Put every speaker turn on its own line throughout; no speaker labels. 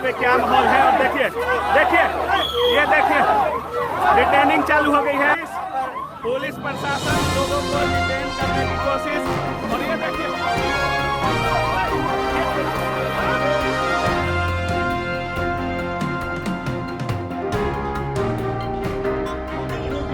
पे क्या माहौल है। और देखिए देखिए ये देखिए डिटेनिंग चालू हो गई है। पुलिस प्रशासन लोगों को डिटेन करने की कोशिश। और ये देखिए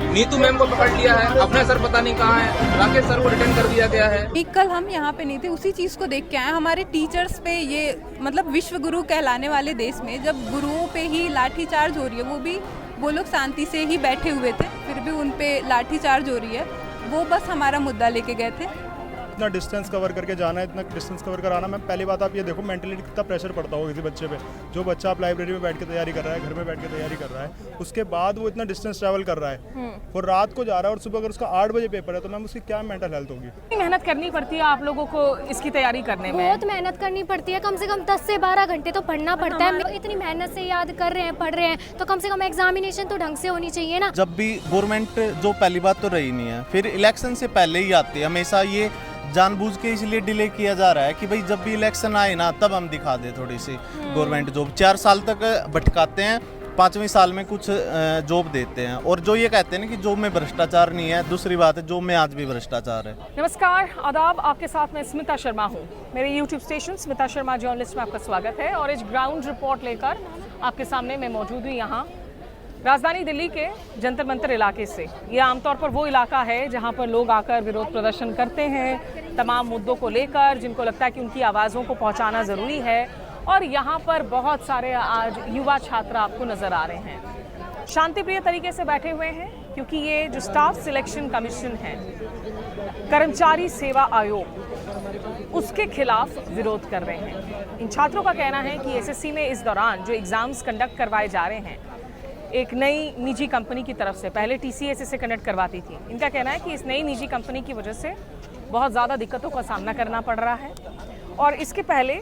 नीतू मैम को पकड़ लिया है, अपना सर पता नहीं कहाँ है, राकेश सर को रिटर्न कर दिया गया है।
कल हम यहाँ पे नहीं थे, उसी चीज़ को देख के आए। हमारे टीचर्स पे ये मतलब विश्व गुरु कहलाने वाले देश में जब गुरुओं पे ही लाठीचार्ज हो रही है, वो भी वो लोग शांति से ही बैठे हुए थे, फिर भी उन पे लाठीचार्ज हो रही है। वो बस हमारा मुद्दा लेके गए थे।
इतना डिस्टेंस कवर करके जाना है, इतना डिस्टेंस कवर कराना। मैम पहली बात आप ये देखो मेंटली कितना प्रेशर पड़ता होगा किसी बच्चे पे। जो बच्चा आप लाइब्रेरी में बैठ के तैयारी कर रहा है, घर में बैठ के तैयारी कर रहा है, उसके बाद वो इतना डिस्टेंस ट्रैवल कर रहा है और रात को जा रहा है और सुबह अगर उसका 8 बजे पेपर है तो मैम उसकी क्या मेंटल हेल्थ होगी।
मेहनत करनी पड़ती है आप लोगों को इसकी तैयारी करने में।
बहुत मेहनत करनी पड़ती है, कम से कम 10 से 12 घंटे तो पढ़ना पड़ता है। इतनी मेहनत से याद कर रहे हैं, पढ़ रहे हैं, तो कम से कम एग्जामिनेशन तो ढंग से होनी चाहिए ना।
जब भी गवर्नमेंट जो पहली बात तो रही नहीं है, फिर इलेक्शन से पहले ही आती है। हमेशा ये जानबूझ के इसलिए डिले किया जा रहा है कि भाई जब भी इलेक्शन आए ना तब हम दिखा दें थोड़ी सी गवर्नमेंट जॉब। 4 साल तक भटकाते हैं, 5वें साल में कुछ जॉब देते हैं। और जो ये कहते हैं ना कि जॉब में भ्रष्टाचार नहीं है, दूसरी बात है जॉब में आज भी भ्रष्टाचार है।
नमस्कार, आदाब, आपके साथ मैं स्मिता शर्मा हूँ। मेरे YouTube station Smita Sharma journalist में आपका स्वागत है और इस ग्राउंड रिपोर्ट लेकर आपके सामने मैं मौजूद हूँ यहाँ राजधानी दिल्ली के जंतर मंतर इलाके से। ये आमतौर पर वो इलाका है जहाँ पर लोग आकर विरोध प्रदर्शन करते हैं तमाम मुद्दों को लेकर, जिनको लगता है कि उनकी आवाज़ों को पहुँचाना ज़रूरी है। और यहाँ पर बहुत सारे आज युवा छात्र आपको नज़र आ रहे हैं, शांतिप्रिय तरीके से बैठे हुए हैं, क्योंकि ये जो स्टाफ सिलेक्शन कमीशन है, कर्मचारी सेवा आयोग, उसके खिलाफ विरोध कर रहे हैं। इन छात्रों का कहना है कि एसएससी में इस दौरान जो एग्ज़ाम्स कंडक्ट करवाए जा रहे हैं एक नई निजी कंपनी की तरफ से, पहले टीसीएस इसे कंडक्ट करवाती थी। इनका कहना है कि इस नई निजी कंपनी की वजह से बहुत ज़्यादा दिक्कतों का सामना करना पड़ रहा है। और इसके पहले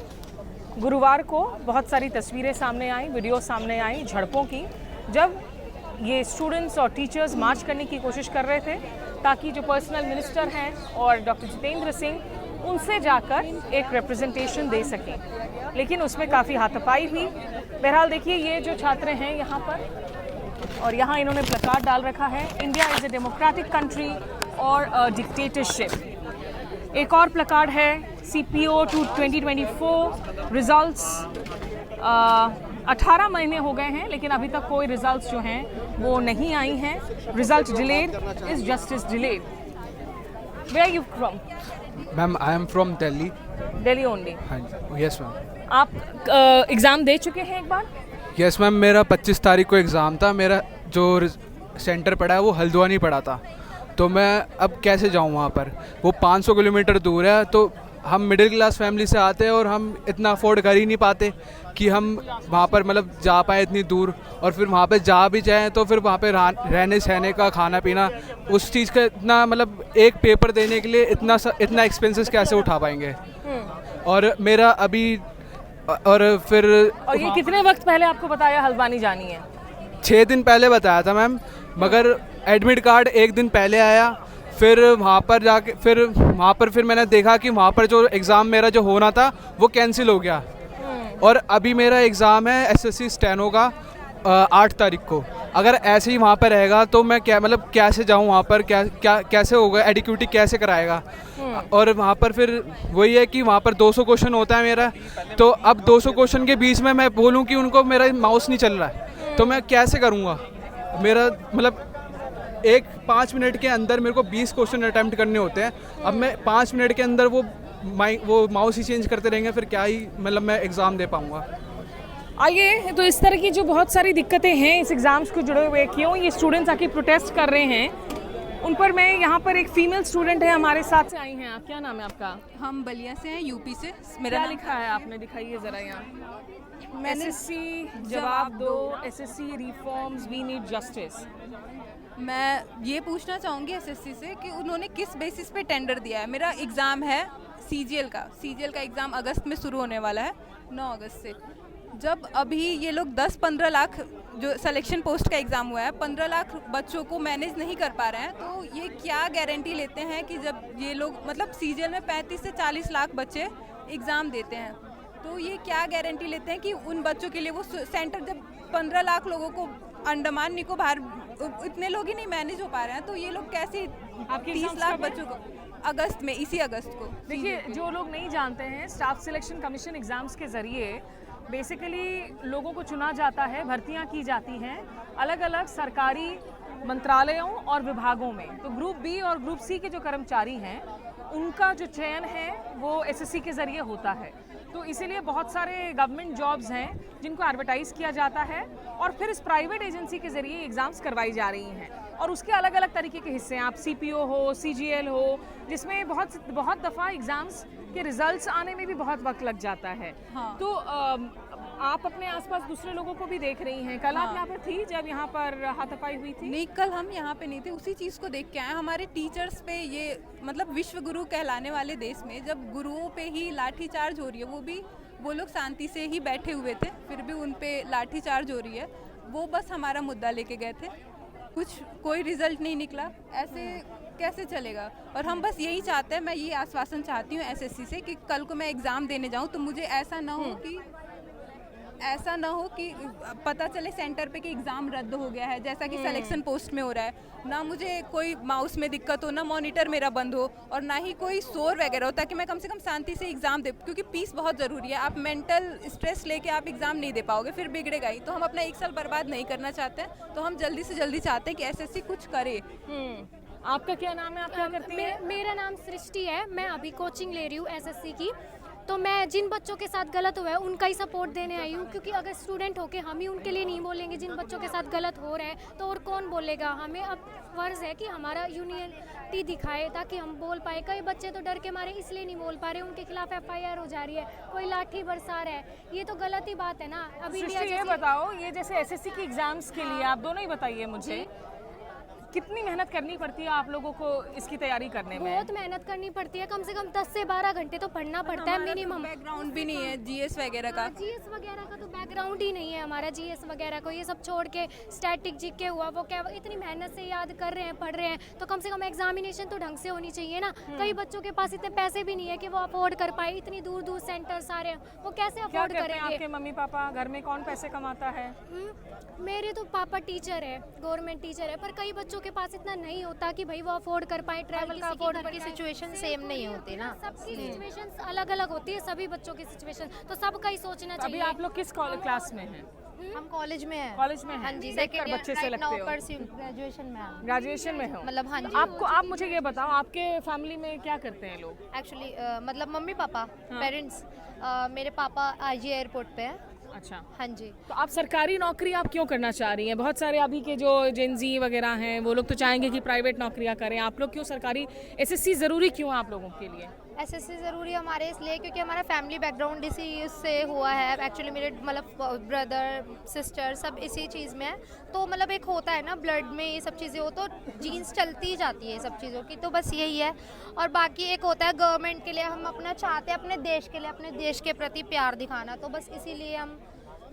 गुरुवार को बहुत सारी तस्वीरें सामने आई, वीडियो सामने आई झड़पों की, जब ये स्टूडेंट्स और टीचर्स मार्च करने की कोशिश कर रहे थे ताकि जो पर्सनल मिनिस्टर हैं और डॉक्टर जितेंद्र सिंह उनसे जाकर एक रिप्रेजेंटेशन दे सकें, लेकिन उसमें काफ़ी हाथापाई हुई। बहरहाल देखिए ये जो छात्र हैं यहाँ पर, और यहाँ इन्होंने प्लकार्ड डाल रखा है, India is a democratic country और डिक्टेटरशिप। एक और प्लकार्ड है, CPO 2024 रिजल्ट्स। 18 महीने हो गए हैं लेकिन अभी तक कोई रिजल्ट्स जो हैं वो नहीं आई हैं। Result delayed is justice delayed. Where are you from?
Ma'am I am from Delhi.
Delhi only?
हाँ जी, यस मैम।
आप एग्ज़ाम दे चुके हैं एक बार?
यस मैम, मेरा 25 तारीख को एग्ज़ाम था। मेरा जो सेंटर पड़ा है वो हल्द्वानी पड़ा था, तो मैं अब कैसे जाऊँ वहाँ पर? वो 500 किलोमीटर दूर है। तो हम मिडिल क्लास फैमिली से आते हैं और हम इतना अफोर्ड कर ही नहीं पाते कि हम वहाँ पर मतलब जा पाए इतनी दूर। और फिर वहाँ पे जा भी जाएँ तो फिर वहाँ पे रहने सहने का, खाना पीना, उस चीज़ का इतना मतलब एक पेपर देने के लिए इतना एक्सपेंसेस कैसे उठा पाएंगे? और मेरा अभी और फिर
और ये कितने वक्त पहले आपको बताया हल्द्वानी जानी है?
6 दिन पहले बताया था मैम, मगर एडमिट कार्ड 1 दिन पहले आया। फिर वहाँ पर फिर मैंने देखा कि वहाँ पर जो एग्ज़ाम मेरा जो होना था वो कैंसिल हो गया। और अभी मेरा एग्ज़ाम है एसएससी स्टेनो का 8 तारीख को। अगर ऐसे ही वहाँ पर रहेगा तो मैं क्या मतलब कैसे जाऊँ वहाँ पर? कैसे होगा? एडिक्यूटी कैसे कराएगा? और वहाँ पर फिर वही है कि वहाँ पर 200 क्वेश्चन होता है मेरा, तो अब 200 क्वेश्चन के बीच में मैं बोलूँ कि उनको मेरा माउस नहीं चल रहा है तो मैं कैसे करूँगा? मेरा मतलब 5 मिनट के अंदर मेरे को 20 क्वेश्चन अटैम्प्ट करने होते हैं। अब मैं 5 मिनट के अंदर वो माउस ही चेंज करते रहेंगे, फिर क्या ही मतलब मैं एग्ज़ाम दे पाऊँगा?
आइए, तो इस तरह की जो बहुत सारी दिक्कतें हैं इस एग्ज़ाम्स को जुड़े हुए, क्यों ये स्टूडेंट्स आके प्रोटेस्ट कर रहे हैं, उन पर मैं यहाँ पर एक फीमेल स्टूडेंट है हमारे साथ से आई हैं। आप, क्या नाम है आपका?
हम बलिया से हैं, यूपी से।
मेरा लिखा है आपने, दिखाइए ज़रा यहाँ। एसएससी जवाब दो, SSC reforms, we need justice.
मैं ये पूछना चाहूँगी एसएससी से कि उन्होंने किस बेसिस पे टेंडर दिया है। मेरा एग्ज़ाम है सीजीएल का एग्ज़ाम अगस्त में शुरू होने वाला है, 9 अगस्त से। जब अभी ये लोग 10-15 लाख जो सिलेक्शन पोस्ट का एग्ज़ाम हुआ है, 15 लाख बच्चों को मैनेज नहीं कर पा रहे हैं, तो ये क्या गारंटी लेते हैं कि जब ये लोग मतलब सीजीएल में 35 से 40 लाख बच्चे एग्ज़ाम देते हैं, तो ये क्या गारंटी लेते हैं कि उन बच्चों के लिए वो सेंटर, जब 15 लाख लोगों को अंडमान निकोबार इतने लोग ही नहीं मैनेज हो पा रहे हैं, तो ये लोग कैसे
आपके
30
एग्जाम्स
लाख
कब है?
बच्चों को अगस्त में, इसी अगस्त को।
देखिए, जो लोग नहीं जानते हैं, स्टाफ सिलेक्शन कमीशन एग्जाम्स के ज़रिए बेसिकली लोगों को चुना जाता है, भर्तियां की जाती हैं अलग अलग सरकारी मंत्रालयों और विभागों में। तो ग्रुप बी और ग्रुप सी के जो कर्मचारी हैं उनका जो चयन है वो एसएससी के ज़रिए होता है। तो इसीलिए बहुत सारे गवर्नमेंट जॉब्स हैं जिनको एडवर्टाइज़ किया जाता है और फिर इस प्राइवेट एजेंसी के ज़रिए एग्ज़ाम्स करवाई जा रही हैं और उसके अलग अलग तरीके के हिस्से हैं। आप सीपीओ हो, सीजीएल हो, जिसमें बहुत दफ़ा एग्ज़ाम्स के रिजल्ट्स आने में भी बहुत वक्त लग जाता है।
हाँ।
तो आप अपने आसपास दूसरे लोगों को भी देख रही हैं। कल आप यहाँ पर थी जब यहाँ पर हाथापाई हुई थी?
नहीं, कल हम यहाँ पे नहीं थे, उसी चीज़ को देख के आए। हमारे टीचर्स पे ये मतलब विश्व गुरु कहलाने वाले देश में जब गुरुओं पे ही लाठीचार्ज हो रही है, वो लोग शांति से ही बैठे हुए थे, फिर भी उन पे लाठीचार्ज हो रही है। वो बस हमारा मुद्दा लेके गए थे, कोई रिजल्ट नहीं निकला, ऐसे कैसे चलेगा। और हम बस यही चाहते हैं, मैं ये आश्वासन चाहती हूँ एसएससी से कि कल को मैं एग्ज़ाम देने जाऊँ तो मुझे ऐसा ना हो कि पता चले सेंटर पे कि एग्ज़ाम रद्द हो गया है, जैसा कि सिलेक्शन पोस्ट में हो रहा है। ना मुझे कोई माउस में दिक्कत हो, ना मॉनिटर मेरा बंद हो, और ना ही कोई शोर वगैरह हो, ताकि मैं कम से कम शांति से एग्ज़ाम दे, क्योंकि पीस बहुत ज़रूरी है। आप मेंटल स्ट्रेस लेके आप एग्ज़ाम नहीं दे पाओगे, फिर बिगड़ेगा ही। तो हम अपना 1 साल बर्बाद नहीं करना चाहते हैं, तो हम जल्दी से जल्दी चाहते हैं कि एसएससी कुछ करे।
आपका क्या नाम है, आप क्या करती हैं?
मेरा नाम सृष्टि है, मैं अभी कोचिंग ले रही हूँ एसएससी की। तो मैं जिन बच्चों के साथ गलत हुआ है उनका ही सपोर्ट देने आई हूँ, क्योंकि अगर स्टूडेंट होके हम ही उनके लिए नहीं बोलेंगे जिन बच्चों के साथ गलत हो रहा है, तो और कौन बोलेगा। हमें अब फर्ज है कि हमारा यूनियनिटी दिखाए ताकि हम बोल पाए। कई बच्चे तो डर के मारे इसलिए नहीं बोल पा रहे, उनके खिलाफ एफआईआर हो जा रही है, कोई लाठी बरसा रहा है, ये तो गलत ही बात है ना। अभी
ये बताओ, ये जैसे एसएससी के एग्जाम्स के लिए आप दोनों ही बताइए मुझे, कितनी मेहनत करनी पड़ती है आप लोगों को इसकी तैयारी करने में?
बहुत मेहनत करनी पड़ती है, कम से कम 10 से 12 घंटे तो पढ़ना पड़ता है मिनिमम।
बैकग्राउंड भी नहीं है जीएस वगैरह का।
जीएस वगैरह का तो बैकग्राउंड ही नहीं है हमारा। जीएस वगैरह को ये सब छोड़ के स्टैटिक जीके हुआ, वो क्या इतनी मेहनत से याद कर रहे हैं, पढ़ रहे हैं, तो कम से कम एग्जामिनेशन तो ढंग से होनी चाहिए ना। कई बच्चों के पास इतने पैसे भी नहीं है कि वो अफोर्ड कर पाए, इतनी दूर दूर सेंटर सारे, वो कैसे अफोर्ड करेंगे।
आपके मम्मी पापा घर में कौन पैसे कमाता है?
मेरे तो पापा टीचर है, गवर्नमेंट टीचर है, पर कई बच्चों के पास इतना नहीं होता कि भाई वो अफोर्ड कर पाए, ट्रैवल का अफोर्ड कर पाए।
सिचुएशन सेम नहीं होती ना,
सबकी सिचुएशन अलग अलग होती है, सभी बच्चों की सिचुएशन, तो सबका ही सोचना चाहिए।
अभी आप लोग किस क्लास में हैं?
हम कॉलेज में हैं।
कॉलेज में हैं?
हाँ जी,
सेकंड बच्चे से लगते हो।
ग्रेजुएशन में हैं।
ग्रेजुएशन में हो?
मतलब हाँ जी।
आप मुझे ये बताओ, आपके फैमिली में क्या करते हैं लोग?
एक्चुअली मतलब मम्मी पापा, पेरेंट्स, मेरे पापा आईजी एयरपोर्ट पे है।
अच्छा,
हाँ जी।
तो आप सरकारी नौकरी आप क्यों करना चाह रही हैं? बहुत सारे अभी के जो जेनजी वगैरह हैं वो लोग तो चाहेंगे कि प्राइवेट नौकरियां करें, आप लोग क्यों सरकारी? एसएससी ज़रूरी क्यों है आप लोगों के लिए?
एसएससी ज़रूरी हमारे इसलिए क्योंकि हमारा फैमिली बैकग्राउंड इसी से हुआ है। एक्चुअली मेरे मतलब ब्रदर सिस्टर सब इसी चीज़ में है, तो मतलब एक होता है ना ब्लड में ये सब चीज़ें हो, तो जीन्स चलती ही जाती है सब चीज़ों की, तो बस यही है। और बाकी एक होता है गवर्नमेंट के लिए हम अपना चाहते हैं, अपने देश के लिए, अपने देश के प्रति प्यार दिखाना, तो बस इसीलिए हम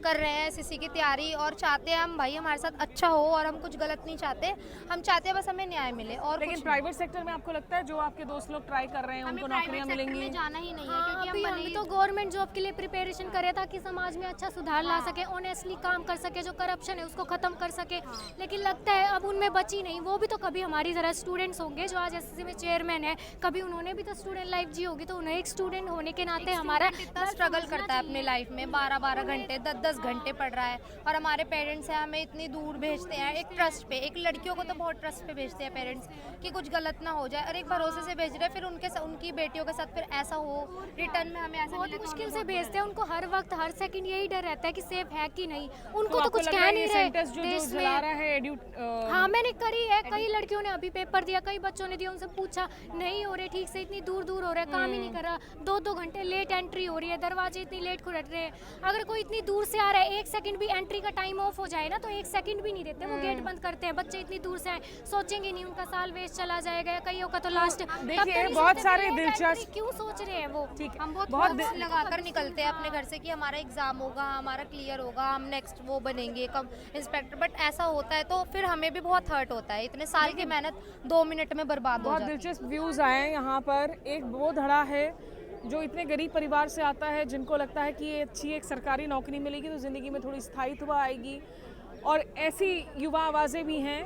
कर रहे हैं एसएससी की तैयारी और चाहते हैं हम भाई हमारे साथ अच्छा हो, और हम कुछ गलत नहीं चाहते, हम चाहते हैं बस हमें न्याय मिले। और
लेकिन प्राइवेट सेक्टर में आपको लगता है जो आपके दोस्त लोग ट्राई कर रहे हैं उनको नौकरियां मिलेंगी?
जाना ही नहीं है,
हाँ,
क्योंकि
हम तो गवर्नमेंट जॉब के लिए प्रिपरेशन करें ताकि समाज में अच्छा सुधार ला सके, ऑनेस्टली काम कर सके, जो करप्शन है उसको खत्म कर सके। लेकिन लगता है अब उनमें बची नहीं। वो भी तो कभी हमारी तरह स्टूडेंट्स होंगे जो आज एसएससी में चेयरमैन है, कभी उन्होंने भी तो स्टूडेंट लाइफ जी होगी, तो उन्हें एक स्टूडेंट होने के नाते हमारा
इतना स्ट्रगल करता है अपनी लाइफ में, 12-12 घंटे 10-10 घंटे पढ़ रहा है, और हमारे पेरेंट्स हैं हमें इतनी दूर भेजते हैं एक ट्रस्ट पे। एक लड़कियों को तो बहुत ट्रस्ट पे भेजते हैं पेरेंट्स कि कुछ गलत ना हो जाए, और एक भरोसे से भेज रहे हैं, फिर उनकी बेटियों के साथ फिर ऐसा हो, रिटर्न में हमें ऐसा
बहुत मुश्किल से भेजते हैं उनको। हर वक्त हर सेकंड यही डर रहता है कि सेफ है कि नहीं, उनको तो कुछ कह नहीं रहे देश में। हाँ, मैंने करी है, कई लड़कियों ने अभी पेपर दिया, कई बच्चों ने दिया, उनसे पूछा नहीं हो रहे ठीक से, इतनी दूर दूर हो रहा है, काम ही नहीं कर रहा, 2-2 घंटे लेट एंट्री हो रही है, दरवाजे इतनी लेट खुल रहे हैं। अगर कोई इतनी दूर से आ रहा है, 1 सेकंड भी एंट्री का टाइम ऑफ हो जाए ना तो 1 सेकंड भी नहीं देते, वो गेट बंद करते हैं। बच्चे इतनी दूर से आए, सोचेंगे नहीं उनका साल वेस्ट चला जाएगा, कईयों का तो लास्ट।
देखिए बहुत सारे दिलचस्प
क्यों सोच रहे हैं वो?
ठीक है,
हम बहुत लगाकर निकलते हैं अपने घर से कि हमारा एग्जाम होगा, हमारा क्लियर होगा, हम नेक्स्ट वो बनेंगे कम इंस्पेक्टर, बट ऐसा होता है तो फिर हमें भी बहुत हर्ट होता है। इतने साल की मेहनत 2 मिनट में बर्बाद हो जाती है।
बहुत दिलचस्प व्यूज आए यहाँ पर। एक वो धड़ा है जो इतने गरीब परिवार से आता है, जिनको लगता है कि ये अच्छी एक सरकारी नौकरी मिलेगी तो ज़िंदगी में थोड़ी स्थायित्व आएगी, और ऐसी युवा आवाज़ें भी हैं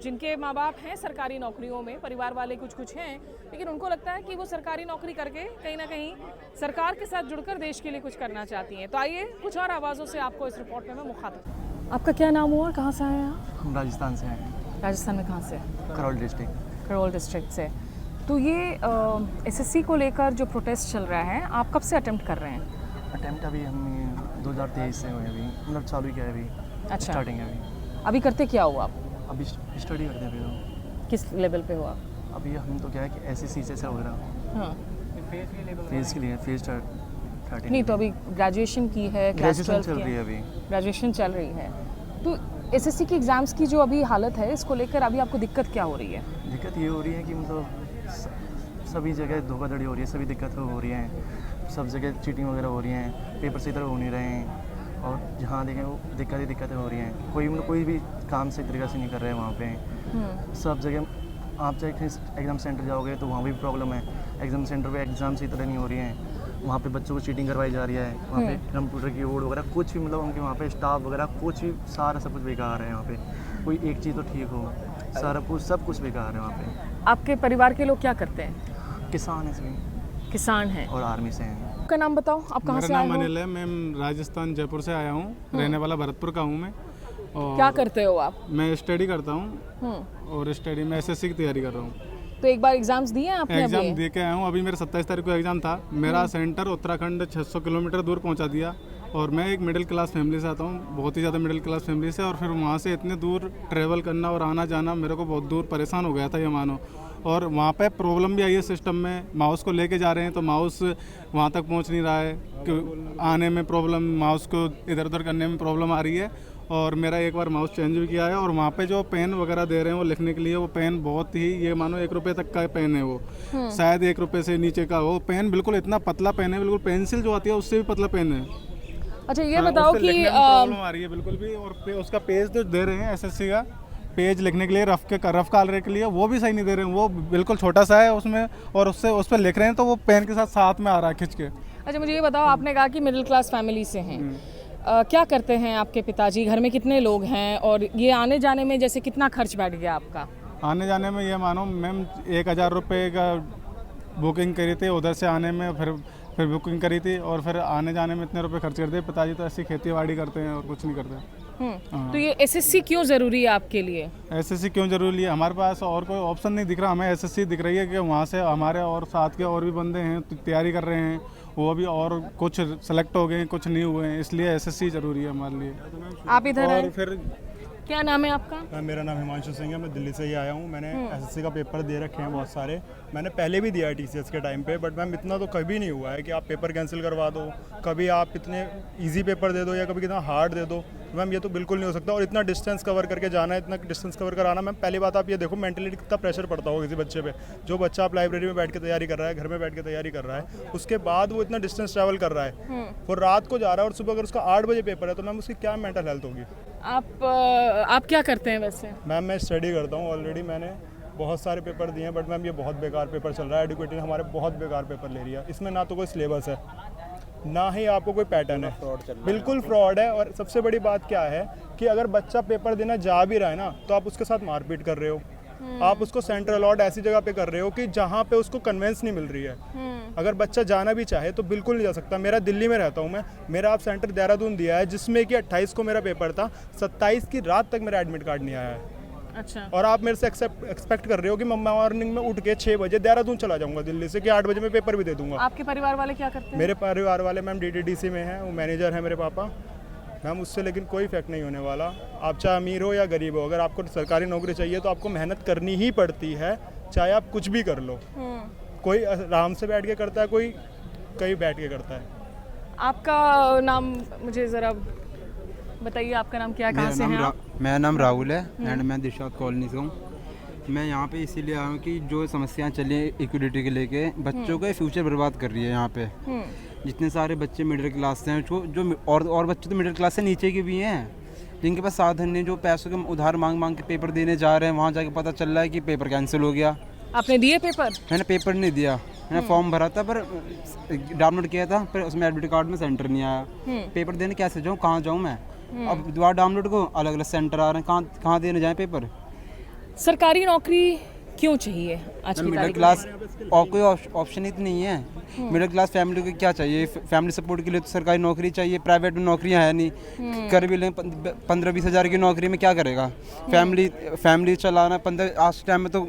जिनके माँ बाप हैं सरकारी नौकरियों में, परिवार वाले कुछ कुछ हैं, लेकिन उनको लगता है कि वो सरकारी नौकरी करके कहीं ना कहीं सरकार के साथ जुड़कर देश के लिए कुछ करना चाहती हैं। तो आइए कुछ और आवाज़ों से आपको इस रिपोर्ट में मैं मुखातिब। आपका क्या नाम हुआ, कहाँ से आए आप?
हम राजस्थान से हैं।
राजस्थान में कहाँ से?
करौल डिस्ट्रिक्ट।
करौल डिस्ट्रिक्ट से। तो ये एसएससी को लेकर जो प्रोटेस्ट चल रहा है, आप कब से अटेम्प्ट कर रहे हैं?
अटेम्प्ट अभी हम 2023 से हुए, अभी मतलब चालू किया है अभी।
अच्छा,
स्टार्टिंग है
अभी करते क्या हो आप?
अभी स्टडी करते हैं अभी।
किस लेवल पे हो आप?
अभी हम तो क्या है कि ऐसे सी से वगैरह।
हाँ,
फेज़ के लिए फेज़ 13
नहीं तो अभी ग्रेजुएशन की है,
ग्रेजुएशन चल रही है अभी।
ग्रेजुएशन चल रही है। तो एसएससी की एग्ज़ाम्स की जो अभी हालत है, इसको लेकर अभी आपको दिक्कत क्या हो रही है?
दिक्कत ये हो रही है कि मतलब सभी जगह धोखाधड़ी हो रही है, सभी दिक्कत हो रही है, सब जगह चीटिंग वगैरह हो रही हैं, पेपर सही तरह हो नहीं रहे हैं, और जहाँ देखें वो दिक्कतें हो रही हैं। कोई भी काम सही तरीक़े से नहीं कर रहे हैं वहाँ पे। सब जगह आप चाहे एग्ज़ाम सेंटर जाओगे तो वहाँ भी प्रॉब्लम है, एग्ज़ाम सेंटर पे एग्ज़ाम सही तरह नहीं हो रही हैं, वहाँ पे बच्चों को चीटिंग करवाई जा रही है, वहाँ पे कंप्यूटर की बोर्ड वगैरह कुछ भी मतलब उनके वहाँ पे स्टाफ वगैरह कुछ भी सारा सब कुछ बेकार है। वहाँ पे कोई एक चीज़ तो ठीक हो, सारा कुछ सब कुछ बेकार है वहाँ पे।
आपके परिवार के लोग क्या करते हैं?
किसान है सभी।
किसान हैं
और आर्मी से हैं।
आपका नाम बताओ, आप कहाँ से आए हो?
मेरा नाम अनिल है, मैं राजस्थान जयपुर से आया हूँ, रहने वाला भरतपुर का हूँ मैं। और
क्या करते हो आप?
मैं स्टडी करता हूँ और स्टडी में एसएससी की तैयारी कर रहा हूँ।
तो एक बार एग्जाम्स दिए हैं आपने?
एग्जाम दे के आया हूँ, अभी मेरा 27 तारीख को एग्जाम था। मेरा सेंटर उत्तराखंड 600 किलोमीटर दूर पहुँचा दिया, और मैं एक मिडिल क्लास फैमिली से आता हूँ, बहुत ही ज़्यादा मिडिल क्लास फैमिली से, और फिर वहाँ से इतने दूर ट्रैवल करना और आना जाना मेरे को बहुत दूर परेशान हो गया था ये मानो। और वहाँ पे प्रॉब्लम भी आई है सिस्टम में, माउस को लेके जा रहे हैं तो माउस वहाँ तक पहुँच नहीं रहा है, आने में प्रॉब्लम, माउस को इधर उधर करने में प्रॉब्लम आ रही है। और मेरा एक बार माउस चेंज भी किया है, और वहाँ पे जो पेन वगैरह दे रहे हैं वो लिखने के लिए, वो पेन बहुत ही, ये मानो 1 रुपये तक का पेन है वो, शायद 1 रुपये से नीचे का वो पेन, बिल्कुल इतना पतला पेन है, बिल्कुल पेंसिल जो आती है उससे भी पतला पेन है।
अच्छा ये बताओ कि
प्रॉब्लम आ रही है बिल्कुल भी। और उसका पेज जो दे रहे हैं एसएससी का पेज लिखने के लिए, रफ कालने के लिए, वो भी सही नहीं दे रहे हैं, वो बिल्कुल छोटा सा है उसमें, और उससे उस पर लिख रहे हैं तो वो पेन के साथ में आ रहा है खिंच के।
अच्छा मुझे ये बताओ, आपने कहा कि मिडिल क्लास फैमिली से हैं, क्या करते हैं आपके पिताजी, घर में कितने लोग हैं, और ये आने जाने में जैसे कितना खर्च बैठ गया आपका?
आने जाने में ये मानो मैम 1000 रुपये का बुकिंग करी थी, उधर से आने में फिर बुकिंग करी थी, और फिर आने जाने में इतने रुपए खर्च कर दिए। पिताजी तो ऐसी खेती बाड़ी करते हैं और कुछ नहीं करते।
तो ये एसएससी क्यों ज़रूरी है आपके लिए?
एसएससी क्यों ज़रूरी है? हमारे पास और कोई ऑप्शन नहीं दिख रहा, हमें एसएससी दिख रही है कि वहाँ से हमारे और साथ के और भी बंदे हैं तैयारी कर रहे हैं, वो भी और कुछ सेलेक्ट हो गए हैं, कुछ नहीं हुए हैं, इसलिए एसएससी ज़रूरी है हमारे लिए।
आप इधर
और फिर
क्या नाम है आपका?
मेरा नाम हिमांशु सिंह है, मैं दिल्ली से ही आया हूँ। मैंने एसएससी का पेपर दे रखे हैं बहुत सारे, मैंने पहले भी दिया है टीसीएस के टाइम पे, बट मैम इतना तो कभी नहीं हुआ है कि आप पेपर कैंसिल करवा दो, कभी आप इतने इजी पेपर दे दो या कभी कितना हार्ड दे दो। मैम ये तो बिल्कुल नहीं हो सकता, और इतना डिस्टेंस कवर करके जाना, इतना डिस्टेंस कवर कराना। मैम पहली बात आप ये देखो मेंटली कितना प्रेशर पड़ता होगा किसी बच्चे पे, जो बच्चा आप लाइब्रेरी में बैठ के तैयारी कर रहा है, घर में बैठ के तैयारी कर रहा है, उसके बाद वो इतना डिस्टेंस ट्रैवल कर रहा है, वो रात को जा रहा है, और सुबह अगर उसका 8 बजे पेपर है तो मैम उसकी क्या मेंटल हेल्थ होगी?
आप क्या करते हैं वैसे?
मैम मैं स्टडी करता हूँ, ऑलरेडी मैंने बहुत सारे पेपर दिए हैं, बट मैम ये बहुत बेकार पेपर चल रहा है। एडुकेटिंग हमारे बहुत बेकार पेपर ले रही है, इसमें ना तो कोई सिलेबस है, ना ही आपको कोई पैटर्न है, बिल्कुल फ्रॉड है। और सबसे बड़ी बात क्या है कि अगर बच्चा पेपर देना जा भी रहा है ना, तो आप उसके साथ मारपीट कर रहे हो, आप उसको सेंट्रल अलॉट ऐसी जगह पे कर रहे हो कि जहाँ पे उसको कन्वेंस नहीं मिल रही है। अगर बच्चा जाना भी चाहे तो बिल्कुल नहीं जा सकता। मेरा दिल्ली में रहता हूँ मैं, मेरा आप सेंटर देहरादून दिया है, जिसमें कि 28 को मेरा पेपर था, 27 की रात तक मेरा एडमिट कार्ड नहीं आया है।
अच्छा।
और आप मेरे से एक्सपेक्ट कर रहे हो कि मैं मॉर्निंग में उठ के 6 बजे देहरादून चला जाऊंगा दिल्ली से, कि 8 बजे मैं पेपर भी दे दूंगा।
आपके परिवार वाले क्या करते हैं?
मेरे परिवार वाले मैम DTDC में हैं, वो मैनेजर हैं मेरे पापा। मैम उससे लेकिन कोई इफेक्ट नहीं होने वाला। आप चाहे अमीर हो या गरीब हो, अगर आपको सरकारी नौकरी चाहिए तो आपको मेहनत करनी ही पड़ती है, चाहे आप कुछ भी कर लो। कोई आराम से बैठ के करता है, कोई कहीं बैठ के करता है।
आपका नाम मुझे ज़रा बताइए, आपका नाम क्या, कहाँ से हैं आप?
मेरा नाम राहुल है एंड मैं दिलशाद कॉलोनी से हूँ। मैं यहाँ पे इसीलिए आया हूँ कि जो समस्याएं चली हैं इक्विटी के लेके, बच्चों का फ्यूचर बर्बाद कर रही है यहाँ पे। जितने सारे बच्चे मिडिल क्लास से हैं, जो और बच्चे तो मिडिल क्लास से नीचे के भी हैं, जिनके पास साधन नहीं, जो पैसों के उधार मांग के पेपर देने जा रहे हैं, वहाँ जाके पता चल रहा है कि पेपर कैंसिल हो गया।
आपने दिए पेपर?
मैंने पेपर नहीं दिया। मैंने फॉर्म भरा था पर डाउनलोड किया था, पर उसमें एडमिट कार्ड में सेंटर नहीं आया। पेपर देने कैसे जाऊँ, कहाँ जाऊँ मैं? अब दोबारा डाउनलोड को अलग अलग सेंटर आ रहे हैं, कहाँ देने जाएँ पेपर?
सरकारी नौकरी क्यों चाहिए आज की
मिडिल
तारीख
क्लास और कोई ऑप्शन ही तो नहीं है। मिडिल क्लास फैमिली को क्या चाहिए? फैमिली सपोर्ट के लिए तो सरकारी नौकरी चाहिए, प्राइवेट में नौकरियां है नहीं। कर भी लें 15-20 हज़ार की नौकरी में क्या करेगा? फैमिली चलाना 15 आज टाइम में तो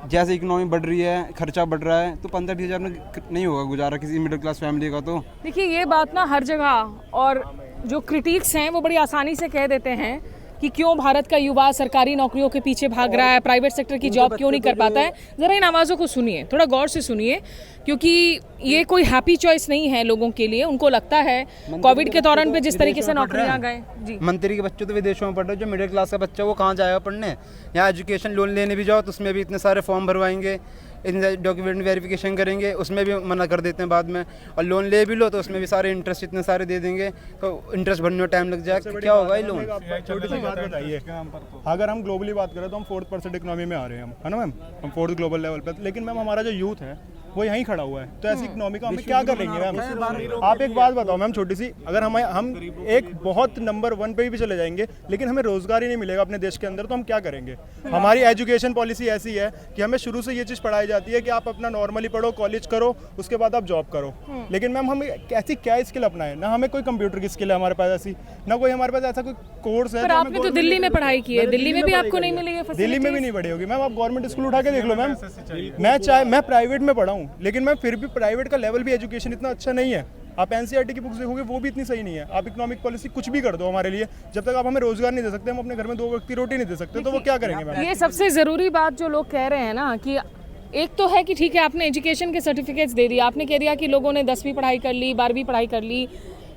जैसे इकोनॉमी बढ़ रही है, खर्चा बढ़ रहा है, तो 15-20 हज़ार में नहीं होगा गुजारा किसी मिडिल क्लास फैमिली का। तो
देखिए ये बात ना हर जगह, और जो क्रिटिक्स हैं वो बड़ी आसानी से कह देते हैं कि क्यों भारत का युवा सरकारी नौकरियों के पीछे भाग रहा है, प्राइवेट सेक्टर की जॉब क्यों नहीं कर पाता है। ज़रा इन आवाज़ों को सुनिए, थोड़ा गौर से सुनिए, क्योंकि ये कोई हैप्पी चॉइस नहीं है लोगों के लिए। उनको लगता है कोविड के दौरान पे जिस तरीके से नौकरियां गए जी,
मंत्री के बच्चे तो विदेशों में पढ़ रहे हैं, जो मिडिल क्लास का बच्चा वो कहाँ जाएगा पढ़ने? यहाँ एजुकेशन लोन लेने भी जाओ तो उसमें भी इतने सारे फॉर्म भरवाएंगे, इतने डॉक्यूमेंट वेरिफिकेशन करेंगे, उसमें भी मना कर देते हैं बाद में। और लोन ले भी लो तो उसमें भी सारे इंटरेस्ट इतने सारे दे देंगे, तो इंटरेस्ट भरने में टाइम लग जाएगा। क्या होगा ये लोन?
छोटी सी बात बताइए, अगर हम ग्लोबली बात करें तो हम 4th इकोनॉमी में आ रहे हैं, हम है ना मैम, हम 4th ग्लोबल लेवल पे। लेकिन मैम हमारा जो यूथ है वो यहीं खड़ा हुआ है, तो ऐसी इकोनॉमी का हमें क्या कर लेंगे मैम? आप एक बात बताओ मैम छोटी सी, अगर हम एक बहुत नंबर 1 पे भी चले जाएंगे लेकिन हमें रोजगार ही नहीं मिलेगा अपने देश के अंदर, तो हम क्या करेंगे? हमारी एजुकेशन पॉलिसी ऐसी है कि हमें शुरू से ये चीज़ पढ़ाई जाती है कि आप अपना नॉर्मली पढ़ो, कॉलेज करो, उसके बाद आप जॉब करो। लेकिन मैम हम ऐसी क्या स्किल अपनाएं? ना हमें कोई कंप्यूटर की स्किल है हमारे पास ऐसी, ना कोई हमारे पास ऐसा कोई कोर्स है।
पर आपने तो दिल्ली में पढ़ाई की है, दिल्ली में भी आपको नहीं मिली है?
दिल्ली में भी नहीं पढ़ी होगी मैम, आप गवर्नमेंट स्कूल उठा के देख लो मैम। मैं प्राइवेट में पढ़ा हूँ, लेकिन मैं फिर भी प्राइवेट का लेवल भी एजुकेशन इतना अच्छा नहीं है। आप एनसीईआरटी की बुक्स देखोगे वो भी इतनी सही नहीं है। आप इकोनॉमिक पॉलिसी कुछ भी कर दो हमारे लिए, जब तक आप हमें रोजगार नहीं दे सकते, हम अपने घर में 2 वक्त की रोटी नहीं दे सकते, तो वो क्या करेंगे मैम?
ये सबसे ज़रूरी बात जो लोग कह रहे हैं ना, कि एक तो है कि ठीक है आपने एजुकेशन के सर्टिफिकेट्स दे दिए, आपने कह दिया कि लोगों ने 10वीं पढ़ाई कर ली, 12वीं पढ़ाई कर ली,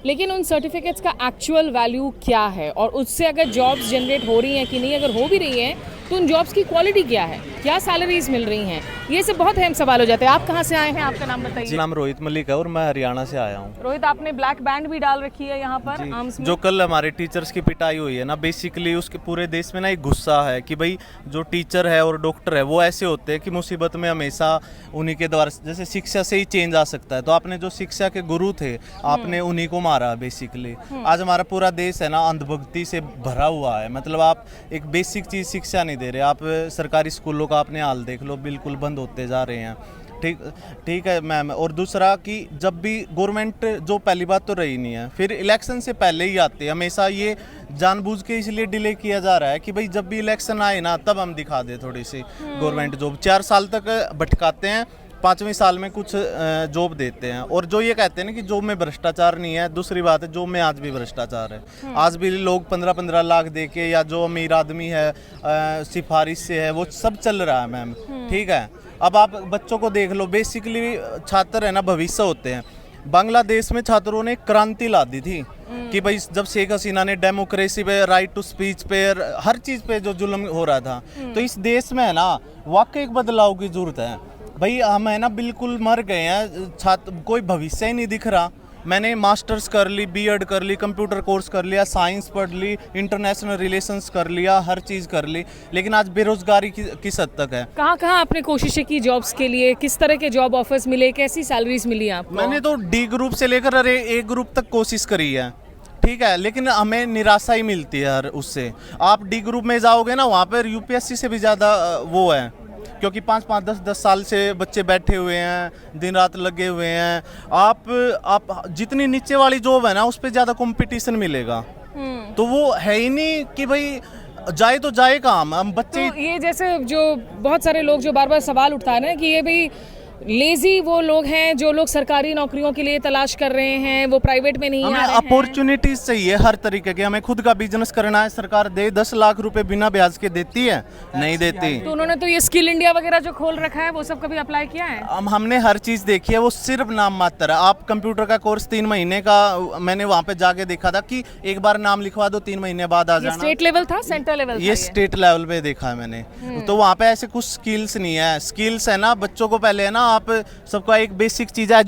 लेकिन उन सर्टिफिकेट्स का एक्चुअल वैल्यू क्या है? और उससे अगर जॉब्स जनरेट हो रही हैं कि नहीं, अगर हो भी रही हैं तो उन जॉब्स की क्वालिटी क्या है, क्या सैलरीज मिल रही हैं? ये सब बहुत अहम सवाल हो जाते हैं। आप कहाँ से आए हैं, आपका नाम बताइए?
नाम रोहित मलिक है और मैं हरियाणा से आया हूँ।
रोहित, आपने ब्लैक बैंड भी डाल रखी है यहाँ पर आर्म्स में।
जो कल हमारे टीचर्स की पिटाई हुई है ना, बेसिकली उसके पूरे देश में ना एक गुस्सा है कि भाई जो टीचर है और डॉक्टर है वो ऐसे होते हैं कि मुसीबत में हमेशा उन्हीं के द्वारा, जैसे शिक्षा से ही चेंज आ सकता है, तो आपने जो शिक्षा के गुरु थे आपने उन्हीं को मारा बेसिकली। आज हमारा पूरा देश है ना अंधभक्ति से भरा हुआ है, मतलब आप एक बेसिक चीज़ शिक्षा नहीं दे रहे। आप सरकारी स्कूलों का आपने हाल देख लो, बिल्कुल बंद होते जा रहे हैं। ठीक है मैम। और दूसरा कि जब भी गवर्नमेंट, जो पहली बात तो रही नहीं है, फिर इलेक्शन से पहले ही आते हैं, हमेशा ये जानबूझ के इसलिए डिले किया जा रहा है कि भाई जब भी इलेक्शन आए ना तब हम दिखा दें थोड़ी सी गवर्नमेंट जॉब। 4 साल तक भटकाते हैं, 5वें साल में कुछ जॉब देते हैं। और जो ये कहते हैं ना कि जॉब में भ्रष्टाचार नहीं है, दूसरी बात है जॉब में आज भी भ्रष्टाचार है। आज भी लोग 15-15 लाख दे के, या जो अमीर आदमी है सिफारिश से है, वो सब चल रहा है मैम। ठीक है, अब आप बच्चों को देख लो, बेसिकली छात्र है ना भविष्य होते हैं। बांग्लादेश में छात्रों ने क्रांति ला दी थी कि भाई जब शेख हसीना ने डेमोक्रेसी पे, राइट टू स्पीच पे, हर चीज़ पे जो जुल्म हो रहा था, तो इस देश में है ना वाकई एक बदलाव की जरूरत है। भाई हम है ना बिल्कुल मर गए हैं, छात्र कोई भविष्य ही नहीं दिख रहा। मैंने मास्टर्स कर ली, बीएड कर ली, कंप्यूटर कोर्स कर लिया, साइंस पढ़ ली, इंटरनेशनल रिलेशंस कर लिया, हर चीज़ कर ली, लेकिन आज बेरोजगारी किस हद तक है।
कहाँ आपने कोशिशें की जॉब्स के लिए? किस तरह के जॉब ऑफर्स मिले, कैसी सैलरीज मिली आपको?
मैंने तो डी ग्रुप से लेकर ए ग्रुप तक कोशिश करी है, ठीक है, लेकिन हमें निराशा ही मिलती है यार उससे। आप डी ग्रुप में जाओगे ना, वहाँ पर यूपीएससी से भी ज़्यादा वो है, क्योंकि 5-5, 10-10 साल से बच्चे बैठे हुए हैं, दिन रात लगे हुए हैं। आप जितनी नीचे वाली जॉब है ना उस पर ज़्यादा कंपटीशन मिलेगा, तो वो है ही नहीं कि भाई जाए तो जाए काम। हम बच्चे
तो ये जैसे जो बहुत सारे लोग जो बार बार सवाल उठा रहे हैं कि ये भाई लेजी वो लोग हैं जो लोग सरकारी नौकरियों के लिए तलाश कर रहे हैं, वो प्राइवेट में नहीं आ रहे हैं।
अपॉर्चुनिटीज चाहिए हर तरीके के। हमें खुद का बिजनेस करना है, सरकार दे 10 लाख रुपए बिना ब्याज के देती है? नहीं देती।
तो उन्होंने तो ये स्किल इंडिया वगैरह जो खोल रखा है वो सब कभी अप्लाई किया है?
हमने हर चीज़ देखी है, वो सिर्फ नाम मात्र है। आप कंप्यूटर का कोर्स 3 महीने का, मैंने वहाँ पे जाके देखा था कि एक बार नाम लिखवा दो 3 महीने बाद आ जाना।
स्टेट लेवल था, सेंटर लेवल?
ये स्टेट लेवल पे देखा है मैंने। तो वहाँ पे ऐसे कुछ स्किल्स नहीं है। स्किल्स है ना बच्चों को पहले है ना, आप सबका एक बेसिक चीज़ है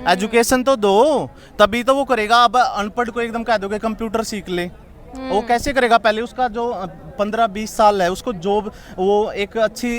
एजुकेशन तो दो, तभी तो वो करेगा। अब अनपढ़ को एकदम कह दोगे कंप्यूटर सीख ले, वो कैसे करेगा? पहले उसका जो 15-20 साल है उसको जॉब, वो एक अच्छी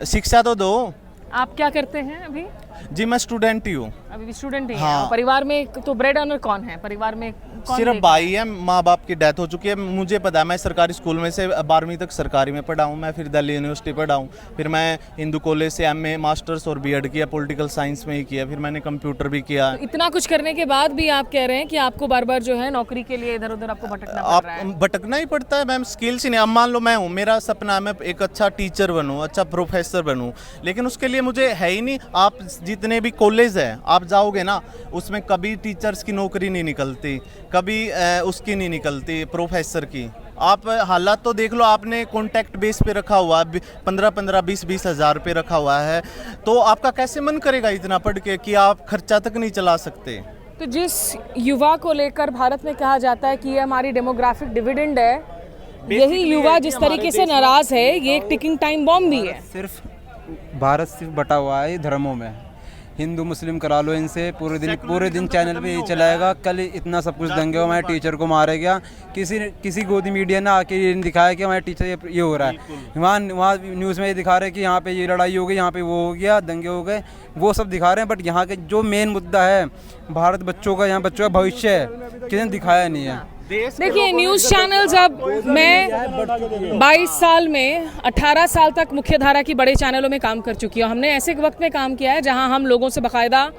शिक्षा तो दो।
आप क्या करते हैं अभी?
जी मैं स्टूडेंट ही हूँ।
अभी भी स्टूडेंट ही हैं।
हाँ।
और परिवार में तो ब्रेड अर्नर कौन है? परिवार में कौन
सिर्फ
देखता
भाई है, माँ बाप की डेथ हो चुकी है। मुझे पता है, मैं सरकारी स्कूल में से 12वीं तक सरकारी में पढ़ा हूँ मैं, फिर दिल्ली यूनिवर्सिटी पढ़ा हूँ, फिर मैं हिंदू कॉलेज से MA मास्टर्स और BEd किया, पॉलिटिकल साइंस में ही किया, फिर मैंने कंप्यूटर भी किया।
है? इतना कुछ करने के बाद भी आप कह रहे हैं कि आपको बार बार जो है नौकरी के लिए इधर उधर आपको भटकना पड़ रहा है।
आप भटकना ही पड़ता है मैम, स्किल्स ही नहीं। अब मान लो मैं हूँ, मेरा सपना है मैं एक अच्छा टीचर बनूँ, अच्छा प्रोफेसर बनूँ, लेकिन उसके लिए मुझे है ही नहीं। आप जितने भी कॉलेज है आप जाओगे ना, उसमें कभी टीचर्स की नौकरी नहीं निकलती, कभी उसकी नहीं निकलती, प्रोफेसर की। आप हालात तो देख लो, आपने कॉन्टैक्ट बेस पे रखा हुआ है, 15-15, 20-20 हज़ार पे रखा हुआ है, तो आपका कैसे मन करेगा इतना पढ़ के कि आप खर्चा तक नहीं चला सकते।
तो जिस युवा को लेकर भारत में कहा जाता है कि ये हमारी डेमोग्राफिक डिविडेंड है, यही युवा जिस तरीके से नाराज है, ये एक टिकिंग टाइम बॉम्ब भी है।
सिर्फ भारत सिर्फ बटा हुआ है धर्मों में, हिंदू मुस्लिम करा लो इनसे, पूरे दिन चैनल पे यही चलाएगा। कल इतना सब कुछ दंगे हो, हमारे टीचर को मारा गया, किसी गोदी मीडिया ने आके ये नहीं दिखाया कि हमारे टीचर ये हो रहा है। वहाँ न्यूज़ में ये दिखा रहे हैं कि यहाँ पे ये लड़ाई हो गई, यहाँ पे वो हो गया, दंगे हो गए, वो सब दिखा रहे हैं। बट यहाँ के जो मेन मुद्दा है भारत बच्चों का, यहाँ बच्चों का भविष्य है, किसी ने दिखाया नहीं है।
देखिए न्यूज़ चैनल्स, अब मैं 22 साल में 18 साल तक मुख्यधारा की बड़े चैनलों में काम कर चुकी हूँ। हमने ऐसे वक्त में काम किया है जहाँ हम लोगों से बाकायदा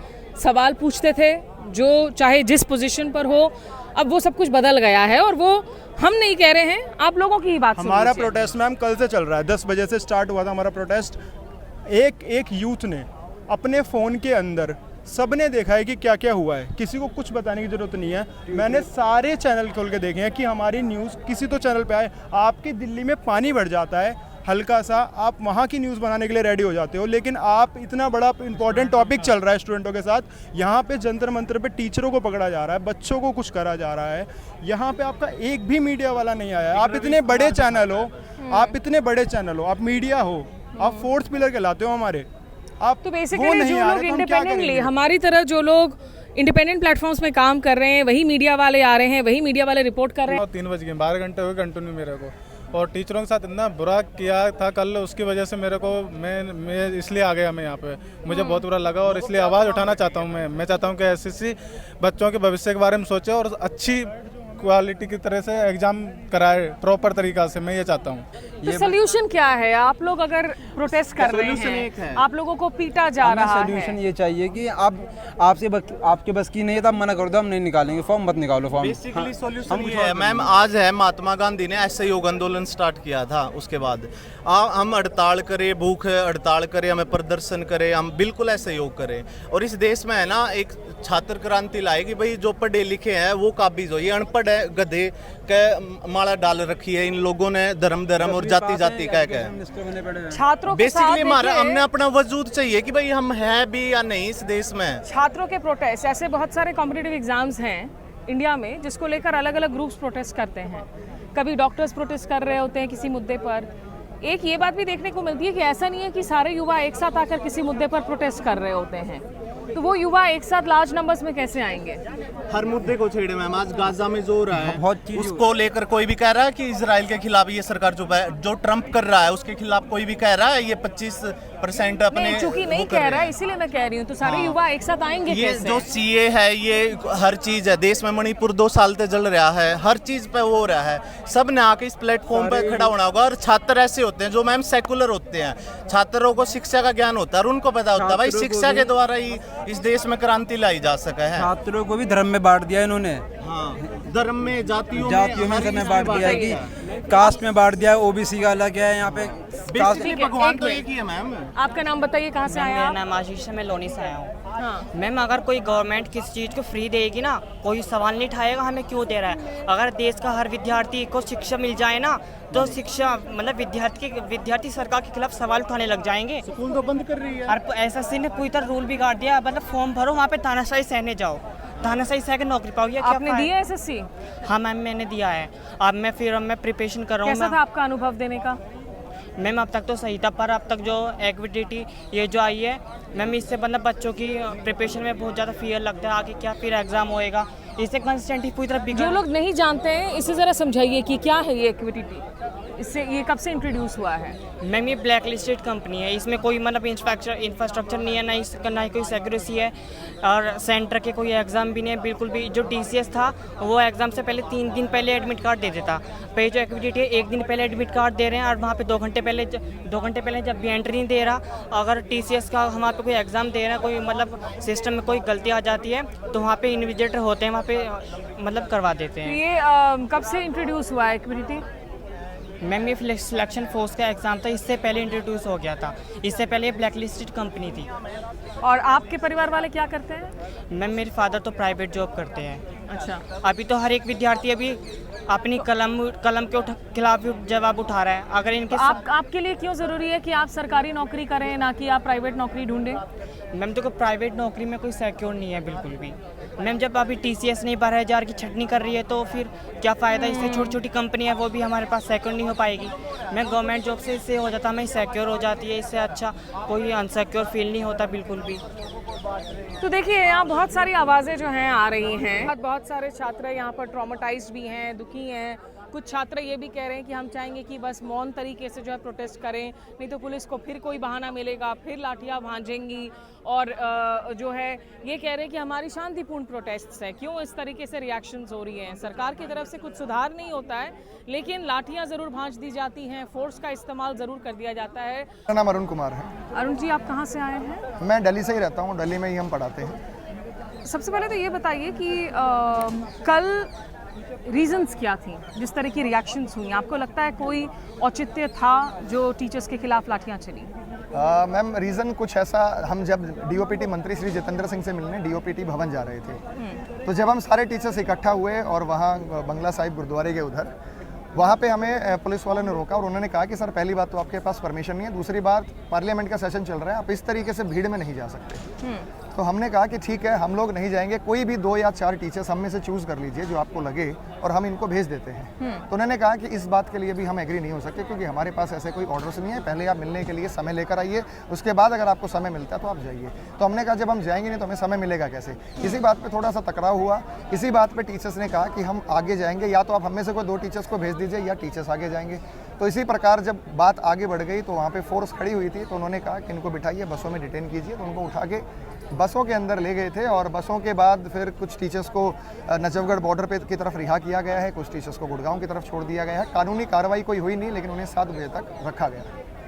सवाल पूछते थे, जो चाहे जिस पोजीशन पर हो। अब वो सब कुछ बदल गया है और वो हम नहीं कह रहे हैं, आप लोगों की ही बात सुन
हमारा
लीजिए।
प्रोटेस्ट मैम कल से चल रहा है, 10 बजे से स्टार्ट हुआ था हमारा प्रोटेस्ट। एक यूथ ने अपने फ़ोन के अंदर सबने देखा है कि क्या क्या हुआ है, किसी को कुछ बताने की ज़रूरत नहीं है। मैंने सारे चैनल खोल के देखे हैं कि हमारी न्यूज़ किसी तो चैनल पे आए। आपकी दिल्ली में पानी बढ़ जाता है हल्का सा, आप वहाँ की न्यूज़ बनाने के लिए रेडी हो जाते हो, लेकिन आप इतना बड़ा इंपॉर्टेंट टॉपिक चल रहा है स्टूडेंटों के साथ, यहाँ पे जंतर मंतर पे टीचरों को पकड़ा जा रहा है, बच्चों को कुछ करा जा रहा है, यहाँ पे आपका एक भी मीडिया वाला नहीं आया है। आप इतने बड़े चैनल हो, आप मीडिया हो, आप फोर्थ पिलर कहलाते हो हमारे, आप
तो बेसिकली जो लोग इंडिपेंडेंटली, हमारी तरह जो लोग इंडिपेंडेंट प्लेटफॉर्म्स में काम कर रहे हैं, वही मीडिया वाले आ रहे हैं, वही मीडिया वाले रिपोर्ट कर रहे हैं।
3 बज गए, 12 घंटे हुए कंटिन्यू मेरे को, और टीचरों के साथ इतना बुरा किया था कल, उसकी वजह से मेरे को मैं इसलिए आ गया मैं यहाँ पे, मुझे बहुत बुरा लगा और इसलिए आवाज़ उठाना चाहता हूँ। मैं चाहता हूँ कि SSC बच्चों के भविष्य के बारे में सोचे और अच्छी क्वालिटी की तरह से एग्जाम कराए प्रॉपर तरीका से, मैं ये चाहता हूँ।
तो सोल्यूशन क्या है? आप लोग अगर प्रोटेस्ट कर रहे हैं, आप लोगों को पीटा जा रहा है,
सोल्यूशन ये चाहिए कि आपके बस की नहीं है तो आप मना कर दो, हम नहीं निकालेंगे फॉर्म, मत निकालो फॉर्म।
बेसिकली सॉल्यूशन ये है मैम, आज है महात्मा गांधी ने ऐसे योग आंदोलन स्टार्ट किया था, उसके बाद हम हड़ताल करें, भूख हड़ताल करें, हमें प्रदर्शन करें, हम बिल्कुल ऐसे योग करें। और इस देश में है ना एक छात्र क्रांति लाए कि भाई जो पढ़े लिखे हैं वो काबिज हो, ये अनपढ़ है, गधे के माला डाल रखी है इन लोगों ने, धर्म और जाति कह के।
छात्रों
बेसिकली हमारा हमने अपना वजूद चाहिए कि भाई हम हैं भी या नहीं इस देश में।
छात्रों के प्रोटेस्ट, ऐसे बहुत सारे कॉम्पिटिटिव एग्जाम्स हैं इंडिया में जिसको लेकर अलग अलग ग्रुप्स प्रोटेस्ट करते हैं। कभी डॉक्टर्स प्रोटेस्ट कर रहे होते हैं किसी मुद्दे पर। एक ये बात भी देखने को मिलती है कि ऐसा नहीं है कि सारे युवा एक साथ आकर किसी मुद्दे पर प्रोटेस्ट कर रहे होते हैं, तो वो युवा एक साथ लार्ज नंबर्स में कैसे आएंगे?
हर मुद्दे को छेड़े मैम, आज गाजा में जो हो रहा है उसको लेकर कोई भी कह रहा है कि इजराइल के खिलाफ ये सरकार जो ट्रम्प कर रहा है उसके खिलाफ कोई भी कह रहा है ये 25% अपने
चूंकि नहीं कह रहा है, इसीलिए मैं कह रही हूँ। तो सारे युवा एक साथ आएंगे
ये
कैसे?
जो CA है, ये हर चीज है देश में, मणिपुर 2 साल से जल रहा है, हर चीज पे हो रहा है, सब ने आके इस प्लेटफॉर्म पे खड़ा होना होगा। और छात्र ऐसे होते हैं जो मैम सेकुलर होते हैं, छात्रों को शिक्षा का ज्ञान होता है और उनको पता होता है भाई शिक्षा के द्वारा ही इस देश में क्रांति लाई जा सका है।
छात्रों को भी धर्म में बांट दिया इन्होंने,
धर्म में, जातियों में सब में
बांट दिया है कि कास्ट में बांट दिया है, OBC का अलग है यहाँ पे।
भगवान तो एक ही है मैम।
आपका नाम बताइए, कहाँ से आया?
मेरा नाम आशीष है, मैं लोनी से आया हूँ। मैम अगर कोई गवर्नमेंट किसी चीज़ को फ्री देगी ना, कोई सवाल नहीं उठाएगा हमें क्यों दे रहा है। अगर देश का हर विद्यार्थी को शिक्षा मिल जाए ना, तो शिक्षा मतलब विद्यार्थी सरकार के खिलाफ सवाल उठाने लग जाएंगे।
स्कूल तो बंद कर रही है।
और ऐसा ने पूरी तरह रूल बिगाड़ दिया, मतलब फॉर्म भरो वहाँ पे तानाशाही सहने जाओ, तानाशाही सह के नौकरी पाओगे।
आपने दिया SSC?
हाँ मैम मैंने दिया है। अब मैं प्रिपरेशन कर रहा हूँ।
कैसा था आपका अनुभव देने का?
मैम अब तक तो सही था, पर अब तक जो एक्टिविटी ये जो आई है मैम, इससे मतलब बच्चों की प्रिपरेशन में बहुत ज़्यादा फियर लगता है आगे क्या फिर एग्ज़ाम होएगा, इससे कंसिस्टेंटी पूरी तरह
जो लोग नहीं जानते हैं इसे ज़रा समझाइए कि क्या है ये एक्विटी, इससे ये कब से इंट्रोड्यूस हुआ है?
मैम ये ब्लैक लिस्टेड कंपनी है, इसमें कोई मतलब इंफ्रास्ट्रक्चर नहीं है, ना ही कोई सिक्योरिटी है, और सेंटर के कोई एग्ज़ाम भी नहीं है बिल्कुल भी। जो TCS था वो एग्ज़ाम से पहले 3 दिन पहले एडमिट कार्ड दे देता, पे जो एक्विटी है 1 दिन पहले एडमिट कार्ड दे रहे हैं, और वहाँ पे 2 घंटे पहले जब भी एंट्री नहीं दे रहा, अगर TCS का वहाँ पे कोई एग्ज़ाम दे रहा है, कोई मतलब सिस्टम में कोई गलती आ जाती है तो वहाँ पे इन्विजिलेटर होते हैं, वहाँ पे मतलब करवा देते हैं।
ये कब से इंट्रोड्यूस हुआ है एक्विटी?
मैम ये सिलेक्शन फोर्स का एग्ज़ाम था, इससे पहले इंट्रोड्यूस हो गया था, इससे पहले ये ब्लैक लिस्टेड कंपनी थी।
और आपके परिवार वाले क्या करते हैं?
मैम मेरे फादर तो प्राइवेट जॉब करते हैं।
अच्छा,
अभी तो हर एक विद्यार्थी अभी अपनी कलम के खिलाफ जवाब उठा रहा है। अगर इनके
आपके लिए क्यों ज़रूरी है कि आप सरकारी नौकरी करें, ना कि आप प्राइवेट नौकरी ढूंढें?
मैम देखो प्राइवेट नौकरी में कोई सिक्योर नहीं है बिल्कुल भी। मैम जब अभी TCS नहीं 12,000 की छटनी कर रही है तो फिर क्या फ़ायदा, इससे छोटी छोटी कंपनी है वो भी हमारे पास सिक्योर नहीं हो पाएगी। मैं गवर्नमेंट जॉब से इससे हो जाता, हमें सिक्योर हो जाती है, इससे अच्छा कोई अनसिक्योर फील नहीं होता बिल्कुल भी।
तो देखिए यहाँ बहुत सारी आवाज़ें जो हैं आ रही हैं, बहुत सारे छात्र यहाँ पर ट्रॉमेटाइज्ड भी हैं, दुखी हैं। कुछ छात्र ये भी कह रहे हैं कि हम चाहेंगे कि बस मौन तरीके से जो है प्रोटेस्ट करें, नहीं तो पुलिस को फिर कोई बहाना मिलेगा, फिर लाठियाँ भांजेंगी। और जो है ये कह रहे हैं कि हमारी शांतिपूर्ण प्रोटेस्ट्स हैं, क्यों इस तरीके से रिएक्शंस हो रही हैं? सरकार की तरफ से कुछ सुधार नहीं होता है, लेकिन लाठियाँ ज़रूर भांज दी जाती हैं, फोर्स का इस्तेमाल ज़रूर कर दिया जाता है।
मेरा नाम अरुण कुमार है।
अरुण जी, आप कहाँ से आए हैं?
मैं दिल्ली से ही रहता हूँ, दिल्ली में ही हम पढ़ाते हैं।
सबसे पहले तो ये बताइए कि कल रीजंस क्या थी जिस तरह की रिएक्शंस हुई? आपको लगता है कोई औचित्य था जो टीचर्स के खिलाफ लाठियाँ चली?
मैम रीज़न कुछ ऐसा, हम जब DOPT मंत्री श्री जितेंद्र सिंह से मिलने DOPT भवन जा रहे थे, तो जब हम सारे टीचर्स इकट्ठा हुए और वहाँ बंगला साहिब गुरुद्वारे के उधर, वहाँ पे हमें पुलिस वालों ने रोका और उन्होंने कहा कि सर पहली बात तो आपके पास परमिशन नहीं है, दूसरी बात पार्लियामेंट का सेशन चल रहा है, आप इस तरीके से भीड़ में नहीं जा सकते। तो हमने कहा कि ठीक है, हम लोग नहीं जाएंगे, कोई भी 2 या 4 टीचर्स हम में से चूज़ कर लीजिए जो आपको लगे और हम इनको भेज देते हैं। तो उन्होंने कहा कि इस बात के लिए भी हम एग्री नहीं हो सकते क्योंकि हमारे पास ऐसे कोई ऑर्डर्स नहीं है, पहले आप मिलने के लिए समय लेकर आइए, उसके बाद अगर आपको समय मिलता है तो आप जाइए। तो हमने कहा जब हम जाएंगे नहीं तो हमें समय मिलेगा कैसे? इसी बात पर थोड़ा सा टकराव हुआ। इसी बात पर टीचर्स ने कहा कि हम आगे जाएंगे, या तो आप हम में से कोई 2 टीचर्स को भेज दीजिए या टीचर्स आगे जाएंगे। तो इसी प्रकार जब बात आगे बढ़ गई तो वहाँ पे फोर्स खड़ी हुई थी, तो उन्होंने कहा कि इनको बिठाइए, बसों में डिटेन कीजिए। तो उनको उठा के बसों के अंदर ले गए थे और बसों के बाद फिर कुछ टीचर्स को नजफगढ़ बॉर्डर पे की तरफ रिहा किया गया है, कुछ टीचर्स को गुड़गांव की तरफ छोड़ दिया गया है। कानूनी कार्रवाई कोई हुई नहीं, लेकिन उन्हें 7 बजे तक रखा गया।